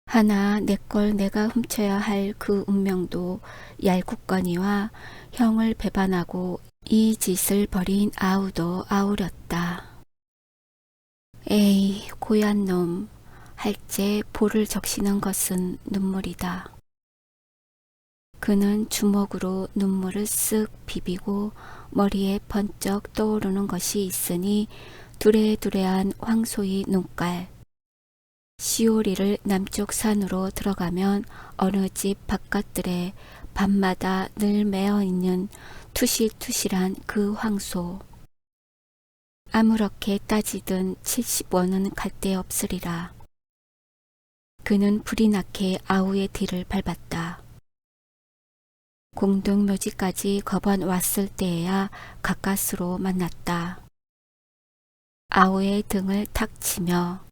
하나 내 걸 내가 훔쳐야 할 그 운명도 얄궂거니와 형을 배반하고 이 짓을 벌인 아우도 아우렸다. 에이 고얀 놈, 할제 볼을 적시는 것은 눈물이다. 그는 주먹으로 눈물을 쓱 비비고 머리에 번쩍 떠오르는 것이 있으니 두레두레한 황소의 눈깔. 시오리를 남쪽 산으로 들어가면 어느 집 바깥들에 밤마다 늘 매어있는 투실투실한 그 황소. 아무렇게 따지든 70원은 갈데 없으리라. 그는 불이 나게 아우의 뒤를 밟았다. 공동묘지까지 거번 왔을 때에야 가까스로 만났다. 아우의 등을 탁 치며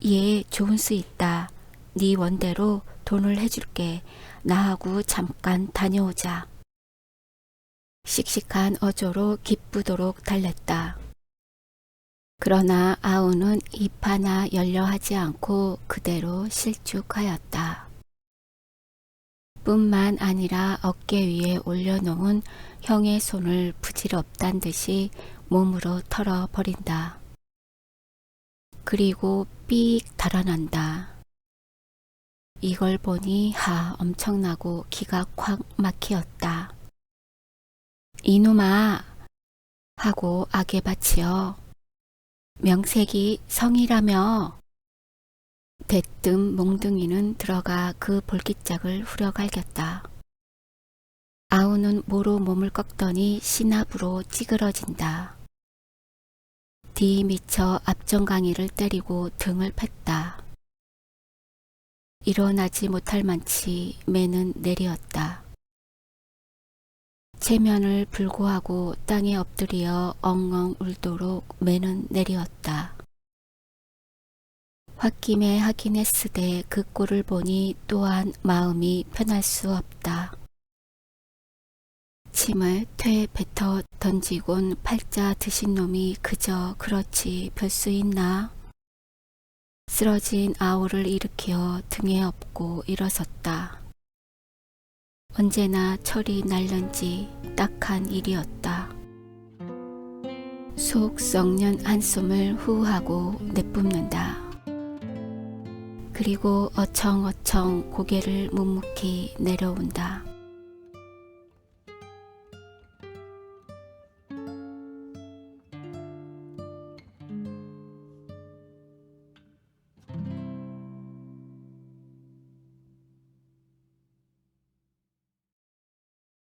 얘 좋은 수 있다. 네 원대로 돈을 해줄게. 나하고 잠깐 다녀오자. 씩씩한 어조로 기쁘도록 달랬다. 그러나 아우는 입 하나 열려 하지 않고 그대로 실축하였다. 뿐만 아니라 어깨 위에 올려놓은 형의 손을 부질없단 듯이 몸으로 털어버린다. 그리고 삑 달아난다. 이걸 보니 엄청나고 기가 콱 막히었다. 이놈아 하고 악에바치어 명색이 성이라며. 대뜸 몽둥이는 들어가 그 볼기짝을 후려갈겼다. 아우는 모로 몸을 꺾더니 시납으로 찌그러진다. 뒤 미쳐 앞정강이를 때리고 등을 팼다. 일어나지 못할 만치 매는 내리었다. 체면을 불구하고 땅에 엎드려 엉엉 울도록 매는 내리었다. 홧김에 하긴 했으되 그 꼴을 보니 또한 마음이 편할 수 없다. 침을 퇴 뱉어 던지곤 팔자 드신 놈이 그저 그렇지 별 수 있나? 쓰러진 아우를 일으켜 등에 업고 일어섰다. 언제나 철이 날는지 딱한 일이었다. 속 썩는 한숨을 후하고 내뿜는다. 그리고 어청어청 고개를 묵묵히 내려온다.